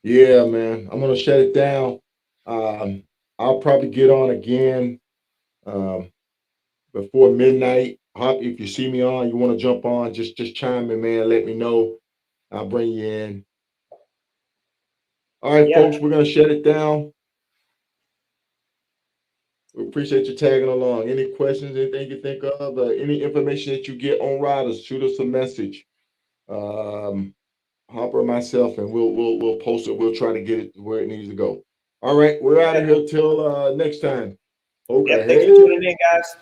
Yeah, man. I'm gonna shut it down. I'll probably get on again before midnight. Hop, if you see me on, you want to jump on, just chime in, man. Let me know. I'll bring you in. All right, Yeah. folks, we're gonna shut it down. We appreciate you tagging along. Any questions, anything you think of, any information that you get on riders, shoot us a message. Hopper and myself, and we'll post it. We'll try to get it where it needs to go. All right, we're out of here till next time. Okay, Yep. Thanks for tuning in, guys.